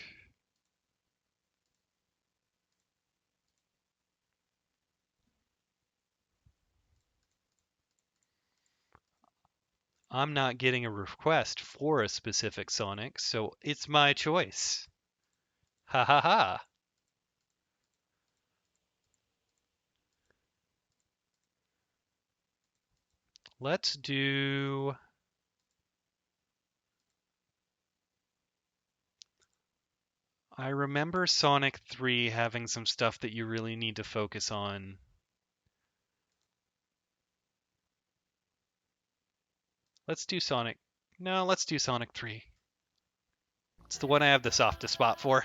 I'm not getting a request for a specific Sonic, so it's my choice. Ha ha ha. Let's do... I remember Sonic 3 having some stuff that you really need to focus on. Let's do Sonic... No, let's do Sonic 3. It's the one I have the softest spot for.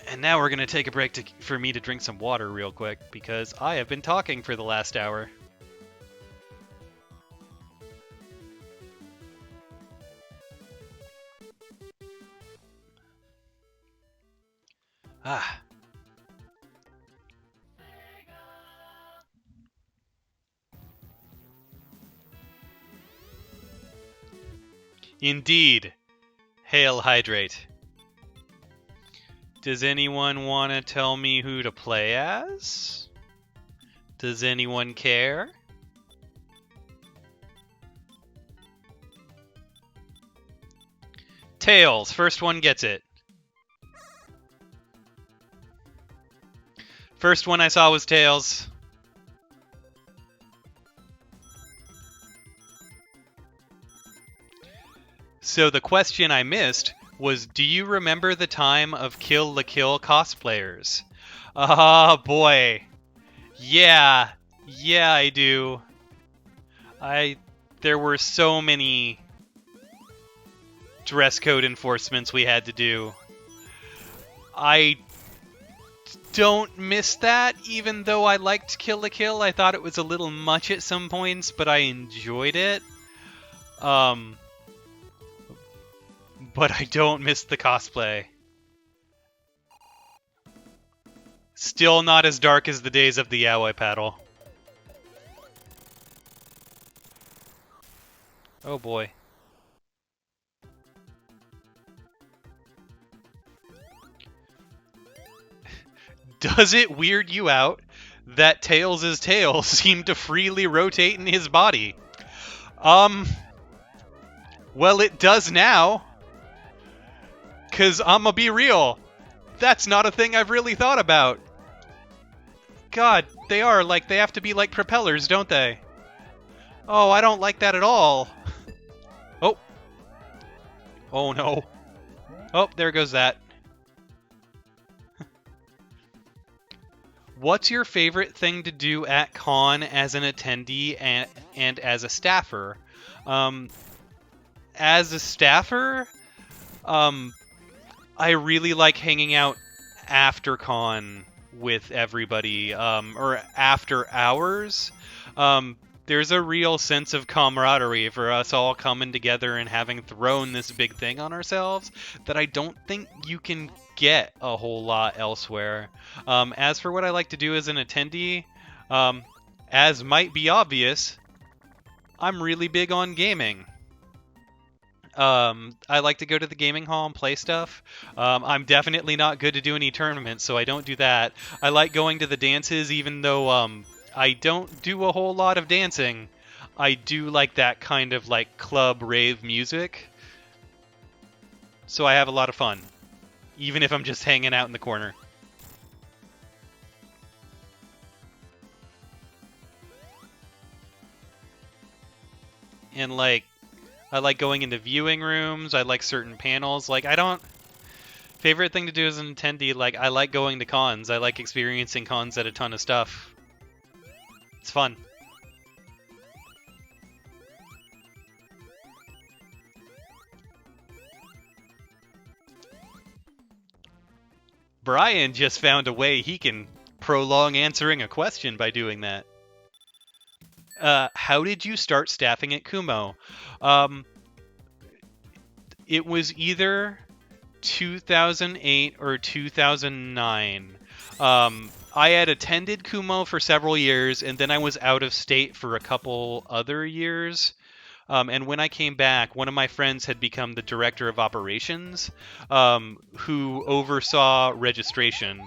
And now we're going to take a break for me to drink some water real quick, because I have been talking for the last hour. Ah. Indeed. Hail Hydrate. Does anyone want to tell me who to play as? Does anyone care? Tails. First one gets it. First one I saw was Tails. So the question I missed was, do you remember the time of Kill la Kill cosplayers? Oh boy. Yeah, I do. There were so many dress code enforcements we had to do. I don't miss that, even though I liked Kill la Kill. I thought it was a little much at some points, but I enjoyed it. But I don't miss the cosplay. Still not as dark as the days of the yaoi paddle. Oh boy. Does it weird you out that Tails' tail seemed to freely rotate in his body? Well, it does now. 'Cause I'ma be real, that's not a thing I've really thought about. God, they are like, they have to be like propellers, don't they? Oh, I don't like that at all. Oh. Oh no. Oh, there goes that. What's your favorite thing to do at con as an attendee and as a staffer? As a staffer, I really like hanging out after con with everybody, or after hours. There's a real sense of camaraderie for us all coming together and having thrown this big thing on ourselves that I don't think you can get a whole lot elsewhere. As for what I like to do as an attendee, as might be obvious, I'm really big on gaming. I like to go to the gaming hall and play stuff. I'm definitely not good to do any tournaments, so I don't do that. I like going to the dances, even though I don't do a whole lot of dancing. I do like that kind of like club rave music. So I have a lot of fun, even if I'm just hanging out in the corner. And like, I like going into viewing rooms. I like certain panels. Like, I don't... Favorite thing to do as an attendee, like, I like going to cons. I like experiencing cons at a ton of stuff. It's fun. Brian just found a way he can prolong answering a question by doing that. How did you start staffing at Kumo? It was either 2008 or 2009. I had attended Kumo for several years, and then I was out of state for a couple other years. And when I came back, one of my friends had become the director of operations, who oversaw registration.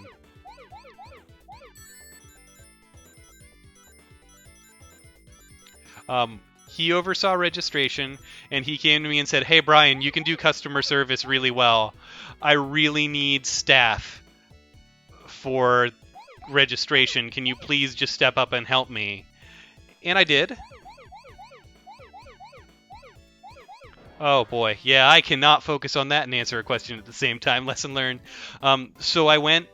He oversaw registration, and he came to me and said, "Hey, Brian, you can do customer service really well. I really need staff for registration. Can you please just step up and help me? And I did. Oh boy, yeah, I cannot focus on that and answer a question at the same time. Lesson learned. So I went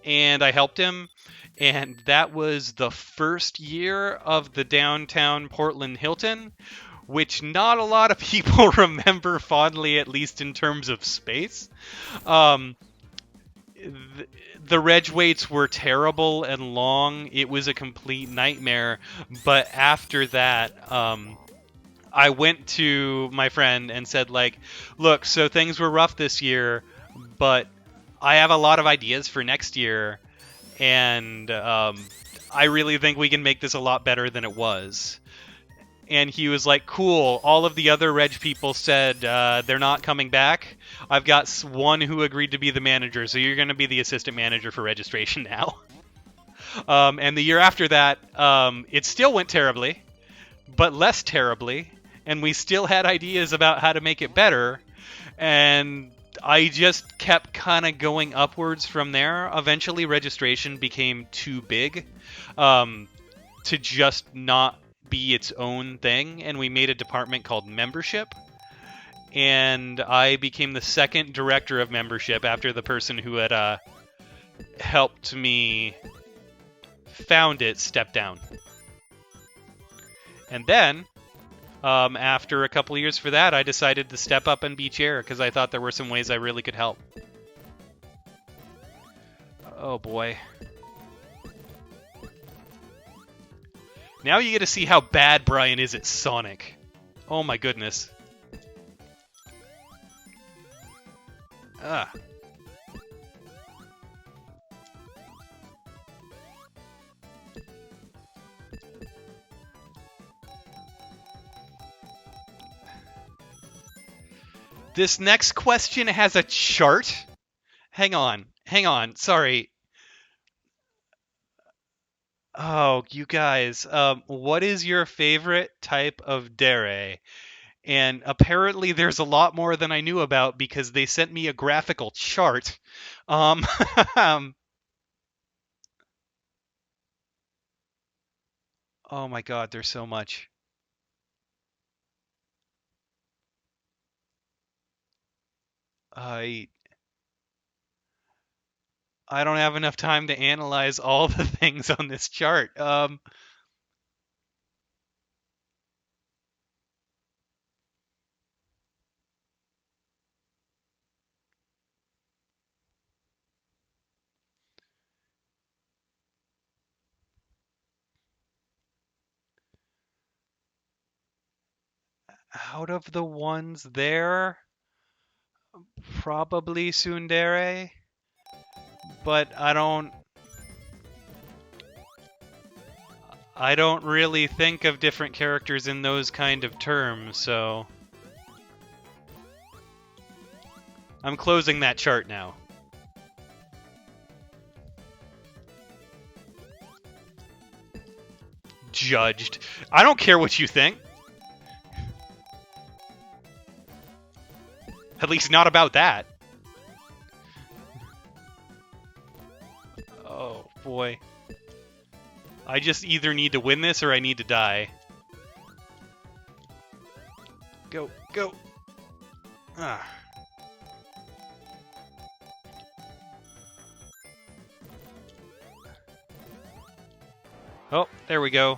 and I helped him, and that was the first year of the downtown Portland Hilton, which not a lot of people remember fondly, at least in terms of space. Um, the reg waits were terrible and long. It was a complete nightmare. But after that, I went to my friend and said, like, look, so things were rough this year, but I have a lot of ideas for next year, and I really think we can make this a lot better than it was. And he was like, cool, all of the other reg people said they're not coming back. I've got one who agreed to be the manager, so you're going to be the assistant manager for registration now. And the year after that, it still went terribly, but less terribly, and we still had ideas about how to make it better, and I just kept kind of going upwards from there. Eventually, registration became too big to just not be its own thing, and we made a department called membership, and I became the second director of membership after the person who had helped me found it stepped down. And then after a couple of years for that, I decided to step up and be chair because I thought there were some ways I really could help. Oh boy. Now you get to see how bad Brian is at Sonic. Oh my goodness. Ah. This next question has a chart. Hang on, sorry. Oh, you guys, what is your favorite type of dere? And apparently there's a lot more than I knew about because they sent me a graphical chart. Oh my god, there's so much. I don't have enough time to analyze all the things on this chart. Out of the ones there, probably tsundere, but I don't really think of different characters in those kind of terms, so I'm closing that chart now. Judged. I don't care what you think. At least not about that. Oh, boy. I just either need to win this or I need to die. Go, go. Ah. Oh, there we go.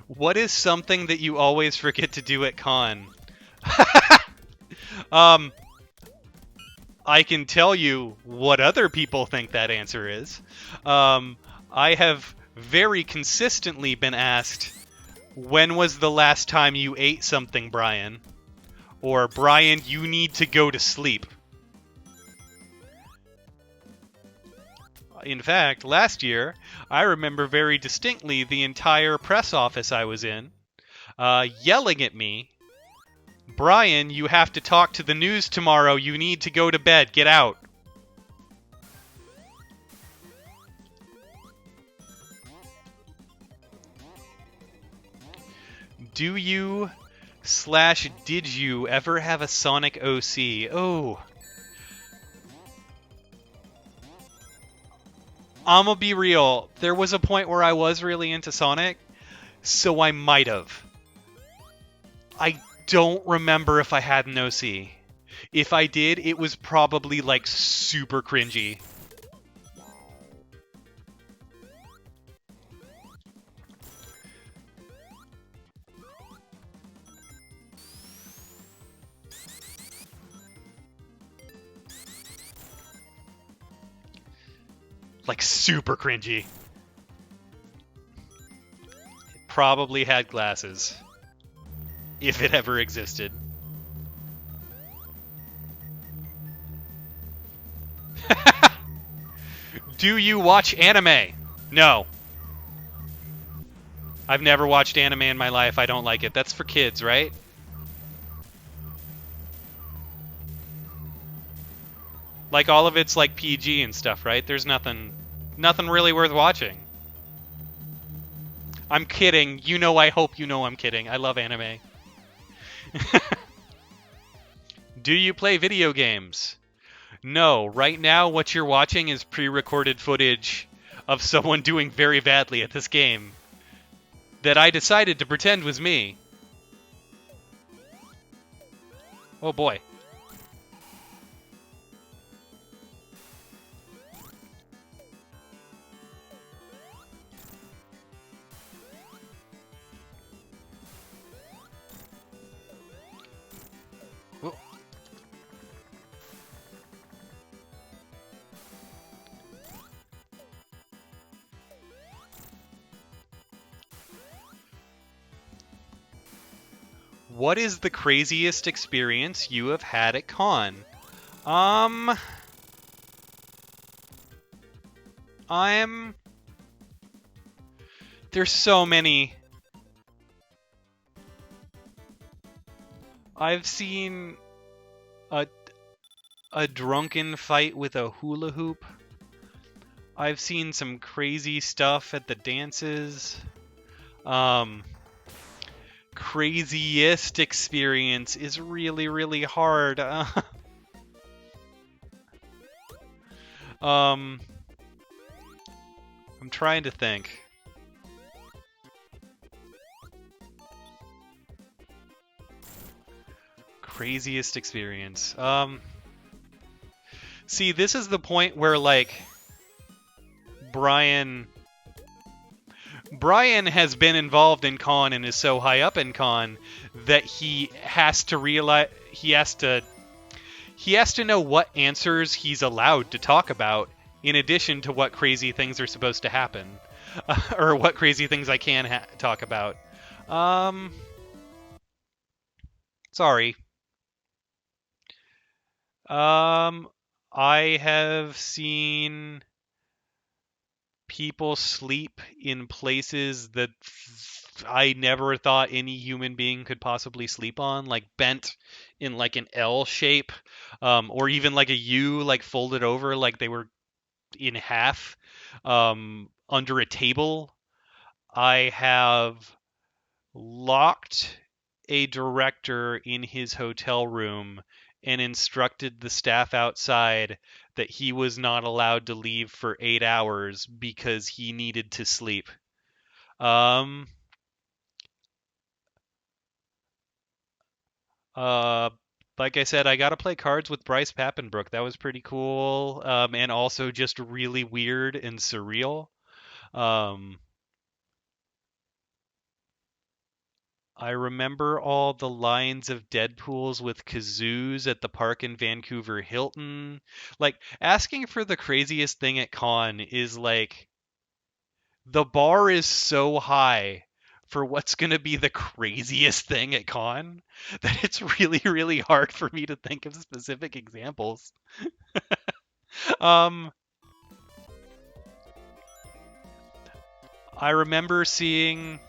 What is something that you always forget to do at con? I can tell you what other people think that answer is. I have very consistently been asked, when was the last time you ate something, Brian? Or, Brian, you need to go to sleep. In fact, last year, I remember very distinctly the entire press office I was in yelling at me, Brian, you have to talk to the news tomorrow. You need to go to bed. Get out. Do you / did you ever have a Sonic OC? Oh. I'm gonna be real. There was a point where I was really into Sonic, so I might have. I don't remember if I had an OC. If I did, it was probably like super cringy. Like super cringy. It probably had glasses. If it ever existed. Do you watch anime? No. I've never watched anime in my life. I don't like it. That's for kids, right? Like all of it's like PG and stuff, right? There's nothing really worth watching. I'm kidding. You know, I hope you know I'm kidding. I love anime. Do you play video games? No. Right now, what you're watching is pre-recorded footage of someone doing very badly at this game that I decided to pretend was me. Oh boy. What is the craziest experience you have had at con? There's so many. I've seen a drunken fight with a hula hoop. I've seen some crazy stuff at the dances. Craziest experience is really, really hard. I'm trying to think. Craziest experience. See, this is the point where, like, Brian has been involved in con and is so high up in con that he has to realize he has to know what answers he's allowed to talk about in addition to what crazy things are supposed to happen or what crazy things I can talk about. Sorry. I have seen people sleep in places that I never thought any human being could possibly sleep on, like bent in like an L shape, or even like a U, like folded over, like they were in half, under a table. I have locked a director in his hotel room and instructed the staff outside that he was not allowed to leave for 8 hours because he needed to sleep. Um, uh, like I said, I got to play cards with Bryce Papenbrook. That was pretty cool, and also just really weird and surreal. Um, I remember all the lines of Deadpools with kazoos at the park in Vancouver Hilton. Like, asking for the craziest thing at con is like, the bar is so high for what's going to be the craziest thing at con that it's really, really hard for me to think of specific examples. um, I remember seeing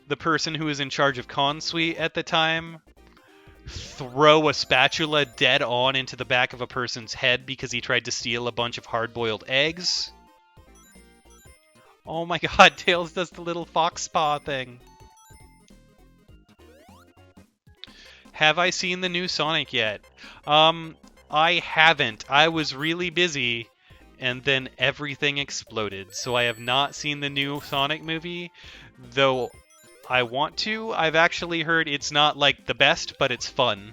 the person who was in charge of con suite at the time throw a spatula dead on into the back of a person's head because he tried to steal a bunch of hard-boiled eggs. Oh my god, Tails does the little fox paw thing. Have I seen the new Sonic yet? I haven't. I was really busy, and then everything exploded. So I have not seen the new Sonic movie, though I want to. I've actually heard it's not like the best, but it's fun.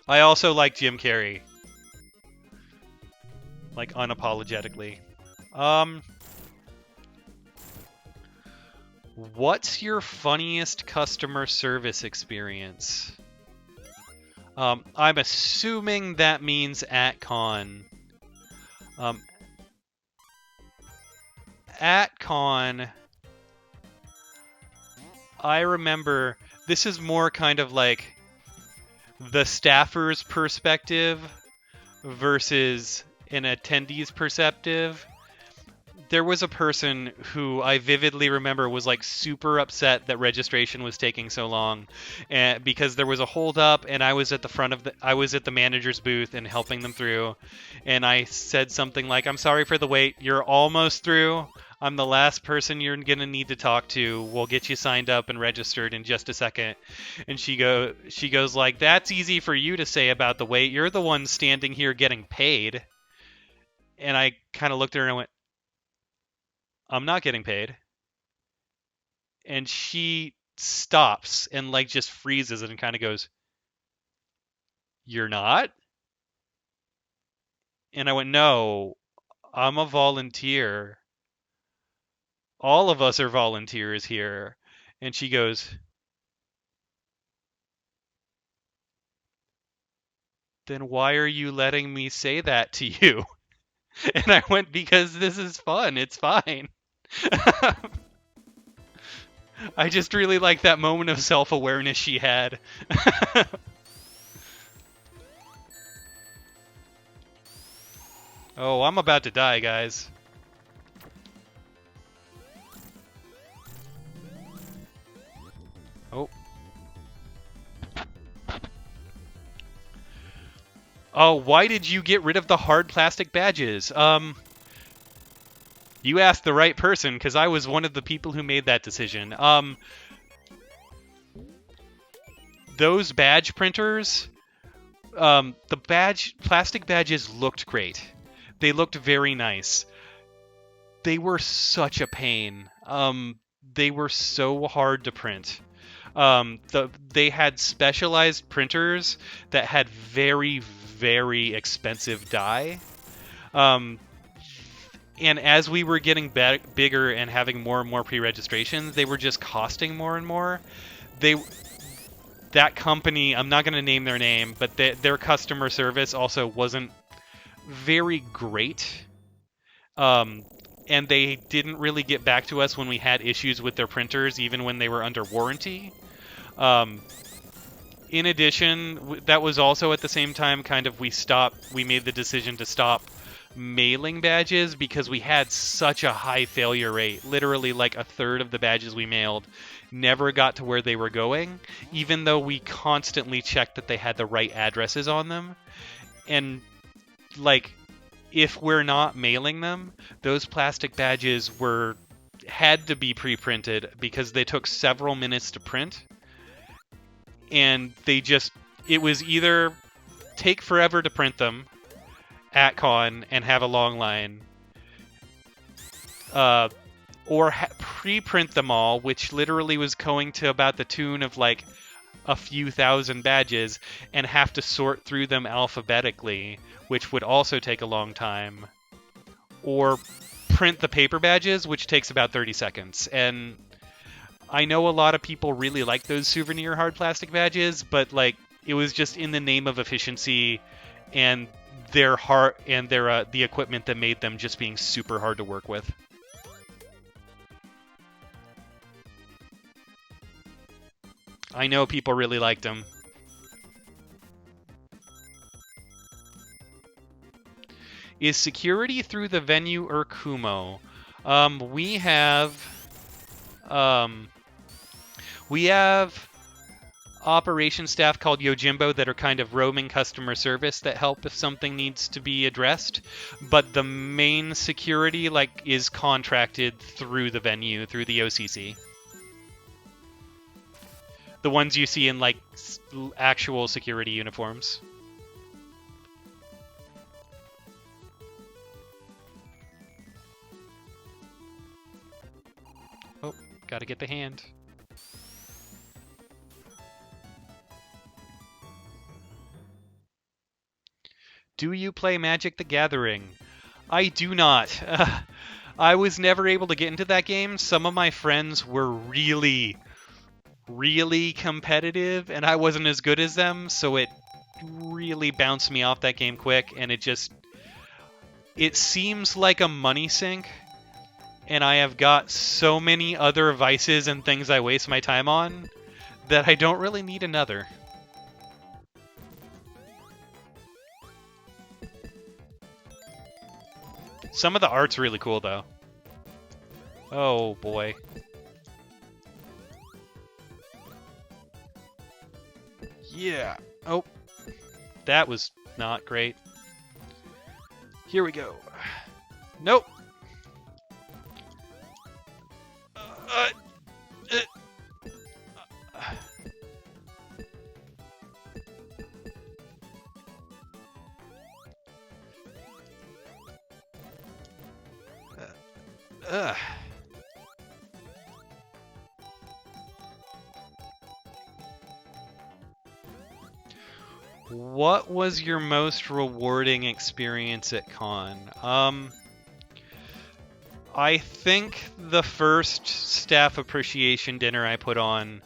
I also like Jim Carrey. Like, unapologetically. What's your funniest customer service experience? I'm assuming that means at con. At con, I remember this is more kind of like the staffer's perspective versus an attendee's perspective. There was a person who I vividly remember was like super upset that registration was taking so long, and because there was a holdup, and I was at the manager's booth and helping them through, and I said something like, "I'm sorry for the wait. You're almost through. I'm the last person you're gonna need to talk to. We'll get you signed up and registered in just a second." And she goes like, "That's easy for you to say about the wait. You're the one standing here getting paid." And I kind of looked at her and I went, "I'm not getting paid." And she stops and like just freezes and kind of goes, "You're not?" And I went, "No, I'm a volunteer. All of us are volunteers here." And she goes, "Then why are you letting me say that to you?" And I went, "Because this is fun. It's fine." I just really like that moment of self-awareness she had. Oh, I'm about to die, guys. Oh. Oh, why did you get rid of the hard plastic badges? You asked the right person, because I was one of the people who made that decision. Those badge printers, the plastic badges looked great. They looked very nice. They were such a pain. They were so hard to print. They had specialized printers that had very, very expensive dye. And as we were getting bigger and having more and more pre-registrations, they were just costing more and more. That company, I'm not going to name their name, but their customer service also wasn't very great. And they didn't really get back to us when we had issues with their printers, even when they were under warranty. In addition, that was also at the same time kind of we made the decision to stop mailing badges because we had such a high failure rate. Literally like a third of the badges we mailed never got to where they were going, even though we constantly checked that they had the right addresses on them. And like, if we're not mailing them, those plastic badges had to be pre-printed because they took several minutes to print. And it was either take forever to print them at con and have a long line, or pre-print them all, which literally was going to about the tune of like a few thousand badges, and have to sort through them alphabetically, which would also take a long time, or print the paper badges, which takes about 30 seconds. And I know a lot of people really like those souvenir hard plastic badges, but like it was just in the name of efficiency and the equipment that made them just being super hard to work with. I know people really liked them. Is security through the venue or Kumo? We have operation staff called Yojimbo that are kind of roaming customer service that help if something needs to be addressed, but the main security is contracted through the venue, through the OCC. The ones you see in, like, actual security uniforms. Oh, gotta get the hand. Do you play Magic the Gathering? I do not. I was never able to get into that game. Some of my friends were really, really competitive, and I wasn't as good as them, so it really bounced me off that game quick, and it seems like a money sink, and I have got so many other vices and things I waste my time on that I don't really need another. Some of the art's really cool, though. Oh, boy. Yeah. Oh. That was not great. Here we go. Nope. What was your most rewarding experience at con? I think the first staff appreciation dinner I put on,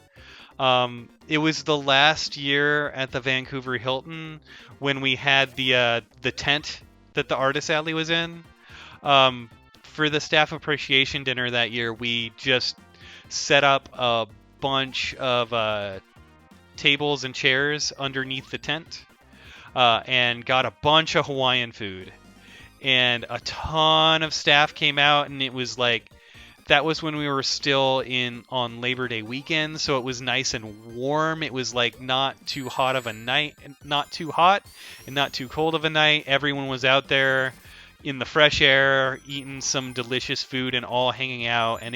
it was the last year at the Vancouver Hilton when we had the tent that the artist alley was in. For the staff appreciation dinner that year, we just set up a bunch of tables and chairs underneath the tent, and got a bunch of Hawaiian food. And a ton of staff came out, and it was like, that was when we were still on Labor Day weekend, so it was nice and warm. It was like not too hot of a night, not too hot and not too cold of a night. Everyone was out there in the fresh air, eating some delicious food and all hanging out, and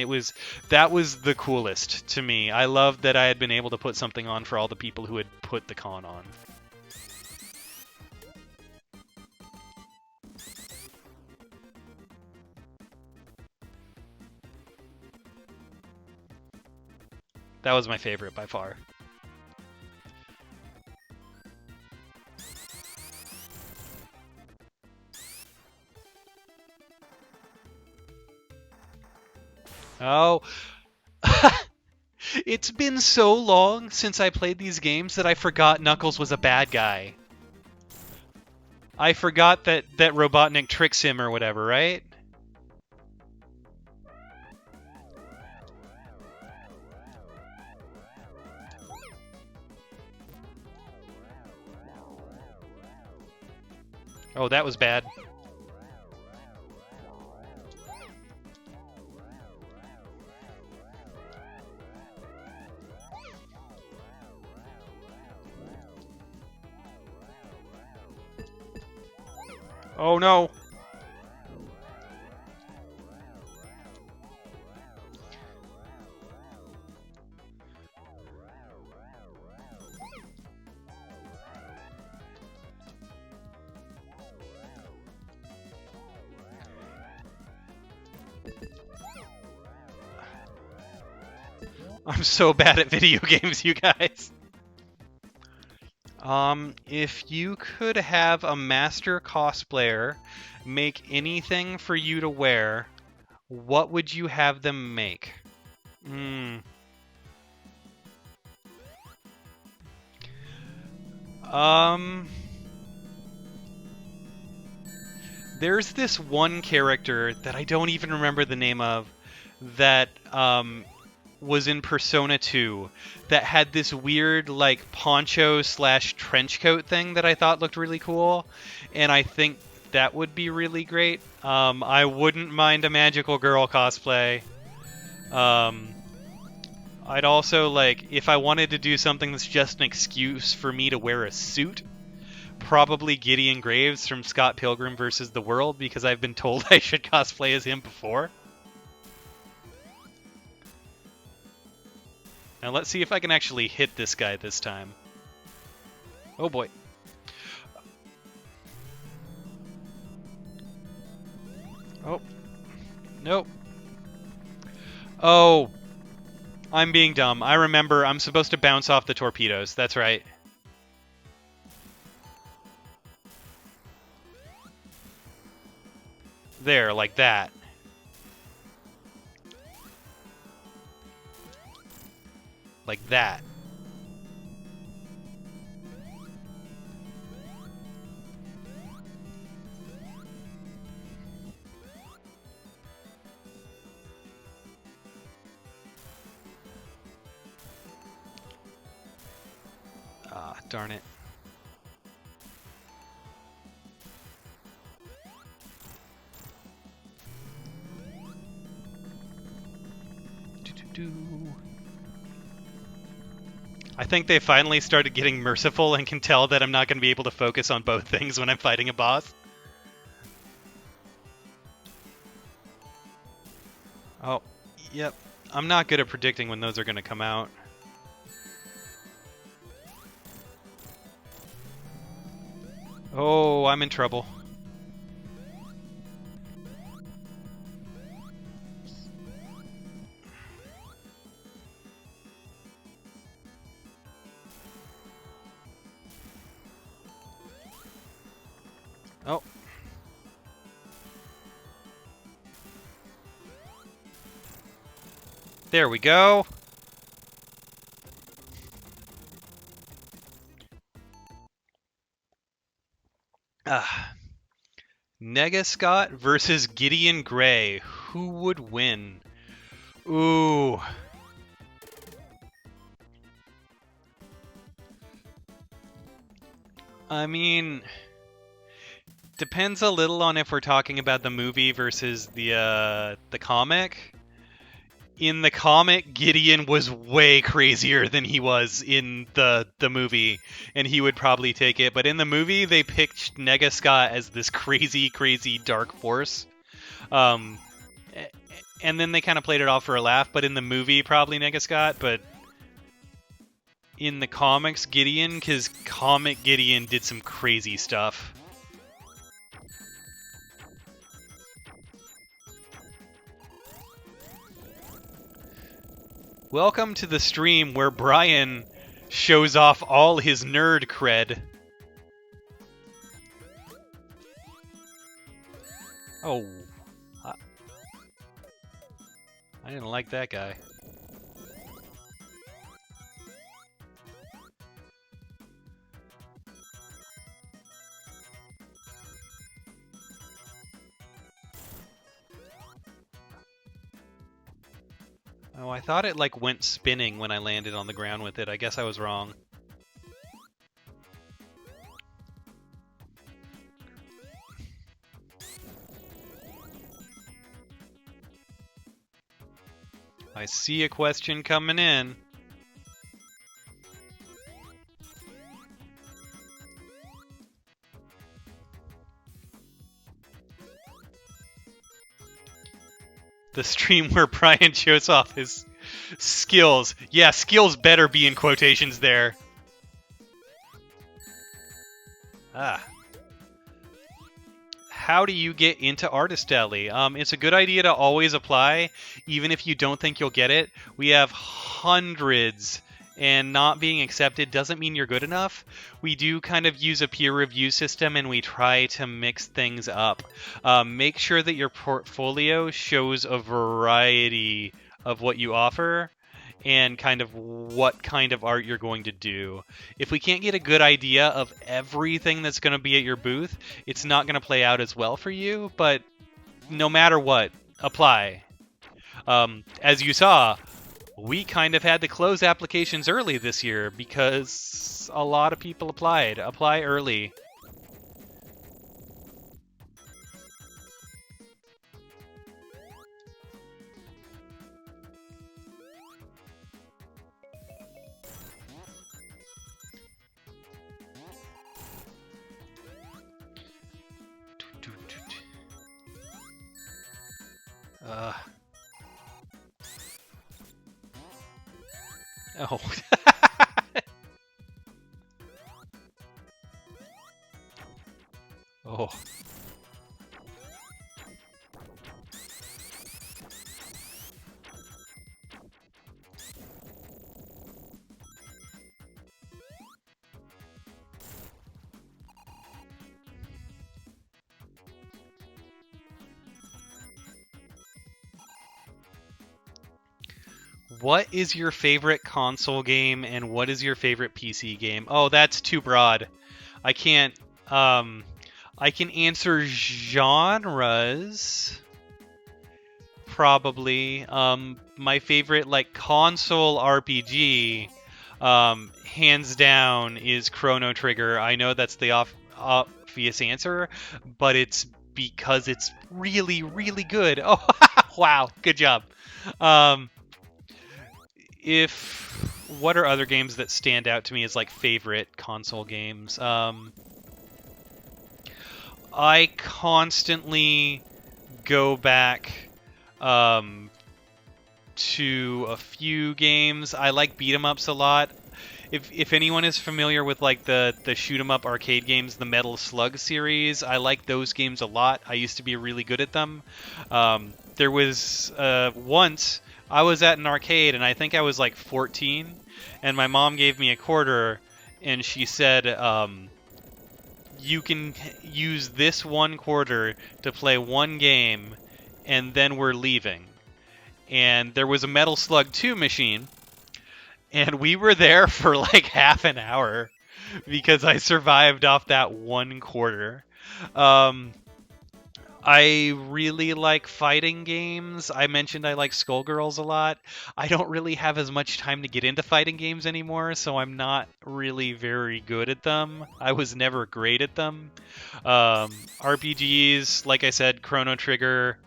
that was the coolest to me. I loved that I had been able to put something on for all the people who had put the con on. That was my favorite by far. Oh, it's been so long since I played these games that I forgot Knuckles was a bad guy. I forgot that Robotnik tricks him or whatever, right? Oh, that was bad. Oh no! I'm so bad at video games, you guys. If you could have a master cosplayer make anything for you to wear, what would you have them make? There's this one character that I don't even remember the name of that, was in Persona 2 that had this weird like poncho / trench coat thing that I thought looked really cool, and I think that would be really great. I wouldn't mind a magical girl cosplay. I'd also, like, if I wanted to do something that's just an excuse for me to wear a suit, probably Gideon Graves from Scott Pilgrim vs. the World, because I've been told I should cosplay as him before. Now let's see if I can actually hit this guy this time. Oh boy. Oh. Nope. Oh. I'm being dumb. I remember I'm supposed to bounce off the torpedoes. That's right. There, like that. Like that. Ah, darn it. I think they finally started getting merciful and can tell that I'm not going to be able to focus on both things when I'm fighting a boss. Oh, yep. I'm not good at predicting when those are going to come out. Oh, I'm in trouble. Oh. There we go. Negascott versus Gideon Gray. Who would win? Ooh. I mean, depends a little on if we're talking about the movie versus the comic. In the comic, Gideon was way crazier than he was in the movie, and he would probably take it. But in the movie, they picked Negascott as this crazy dark force. And then they kind of played it off for a laugh. But in the movie, probably Negascott. But in the comics, Gideon, because comic Gideon did some crazy stuff. Welcome to the stream where Brian shows off all his nerd cred. Oh. I didn't like that guy. Oh, I thought it like went spinning when I landed on the ground with it. I guess I was wrong. I see a question coming in. The stream where Brian shows off his skills. Yeah, skills better be in quotations there. Ah. How do you get into Artist Alley? It's a good idea to always apply, even if you don't think you'll get it. We have hundreds, and not being accepted doesn't mean you're good enough. We do kind of use a peer review system, and we try to mix things up. Make sure that your portfolio shows a variety of what you offer and kind of what kind of art you're going to do. If we can't get a good idea of everything that's going to be at your booth, it's not going to play out as well for you, but no matter what, apply. As you saw, we kind of had to close applications early this year because a lot of people applied. Apply early. Oh. Oh. What is your favorite console game and what is your favorite PC game? Oh, that's too broad. I can't I can answer genres probably. My favorite like console RPG hands down is Chrono Trigger. I know that's the obvious answer, but it's because it's really really good. Oh, wow, good job. Um if what are other games that stand out to me as like favorite console games? I constantly go back um, to a few games. I like beat 'em ups a lot. If anyone is familiar with like the shoot 'em up arcade games, the Metal Slug series, I like those games a lot. I used to be really good at them. There was once I was at an arcade and I think I was like 14, and my mom gave me a quarter, and she said, "You can use this one quarter to play one game, and then we're leaving." And there was a Metal Slug 2 machine, and we were there for like half an hour because I survived off that one quarter. Um, I really like fighting games. I mentioned I like Skullgirls a lot. I don't really have as much time to get into fighting games anymore, so I'm not really very good at them. I was never great at them. RPGs, like I said, Chrono Trigger,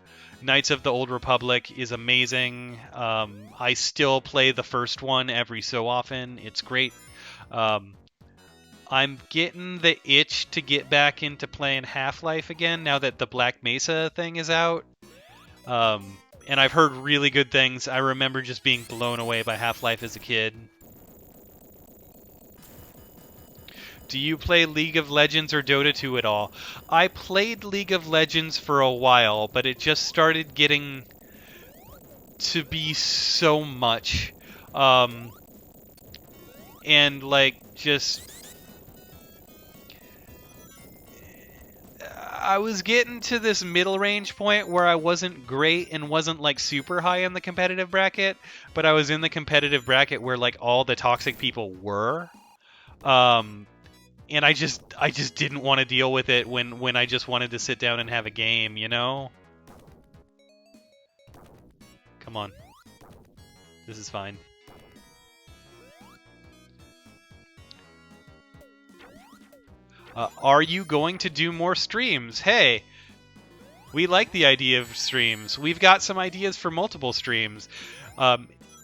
Knights of the Old Republic is amazing. I still play the first one every so often. It's great. Um, I'm getting the itch to get back into playing Half-Life again now that the Black Mesa thing is out. And I've heard really good things. I remember just being blown away by Half-Life as a kid. Do you play League of Legends or Dota 2 at all? I played League of Legends for a while, but it just started getting to be so much. And like just I was getting to this middle range point where I wasn't great and wasn't like super high in the competitive bracket, but I was in the competitive bracket where like all the toxic people were. And I just didn't want to deal with it when I just wanted to sit down and have a game, you know? Come on. This is fine. Are you going to do more streams? Hey, we like the idea of streams. We've got some ideas for multiple streams.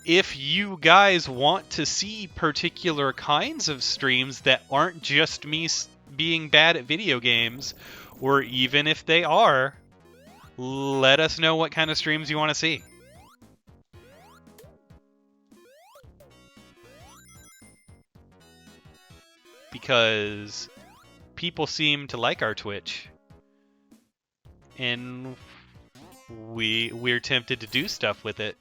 If you guys want to see particular kinds of streams that aren't just me being bad at video games, or even if they are, let us know what kind of streams you want to see. Because people seem to like our Twitch, and we're tempted to do stuff with it.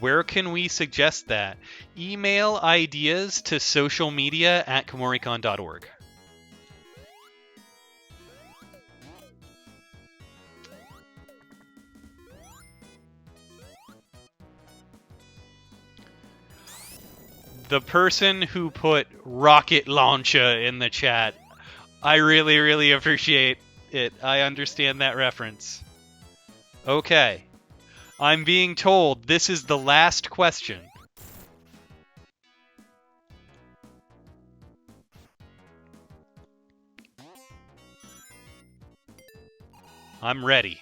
Where can we suggest that? Email ideas to socialmedia@kumoricon.org. The person who put rocket launcher in the chat, I really, really appreciate it. I understand that reference. Okay. I'm being told this is the last question. I'm ready.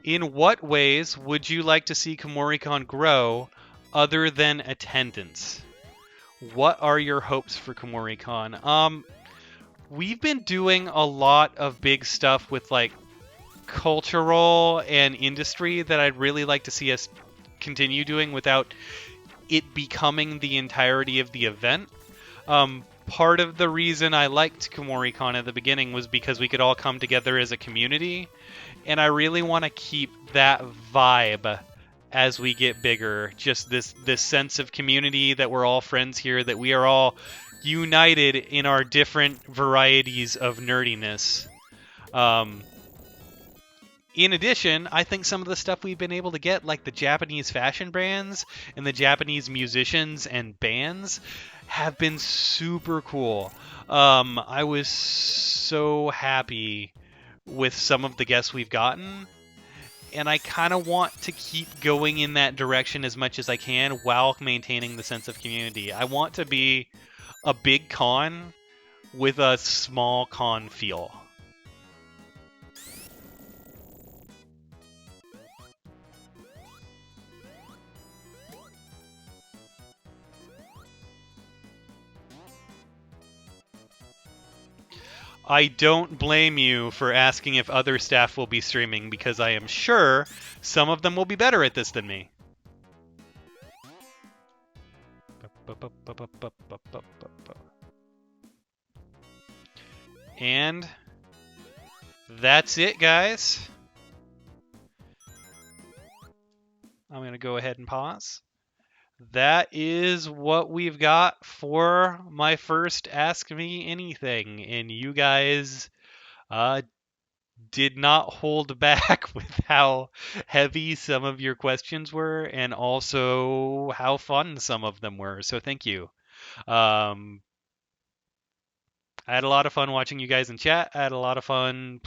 In what ways would you like to see Kumoricon grow other than attendance? What are your hopes for Kumoricon? We've been doing a lot of big stuff with like cultural and industry that I'd really like to see us continue doing without it becoming the entirety of the event. Part of the reason I liked Kumoricon at the beginning was because we could all come together as a community, and I really want to keep that vibe as we get bigger. Just this sense of community, that we're all friends here, that we are all united in our different varieties of nerdiness. Um, in addition, I think some of the stuff we've been able to get, like the Japanese fashion brands and the Japanese musicians and bands, have been super cool. I was so happy with some of the guests we've gotten, and I kind of want to keep going in that direction as much as I can while maintaining the sense of community. I want to be a big con with a small con feel. I don't blame you for asking if other staff will be streaming, because I am sure some of them will be better at this than me. And that's it, guys. I'm going to go ahead and pause. That is what we've got for my first Ask Me Anything. And you guys did not hold back with how heavy some of your questions were, and also how fun some of them were. So thank you. Um, I had a lot of fun watching you guys in chat. I had a lot of fun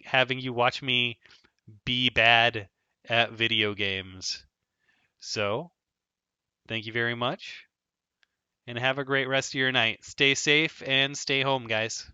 having you watch me be bad at video games. So thank you very much, and have a great rest of your night. Stay safe and stay home, guys.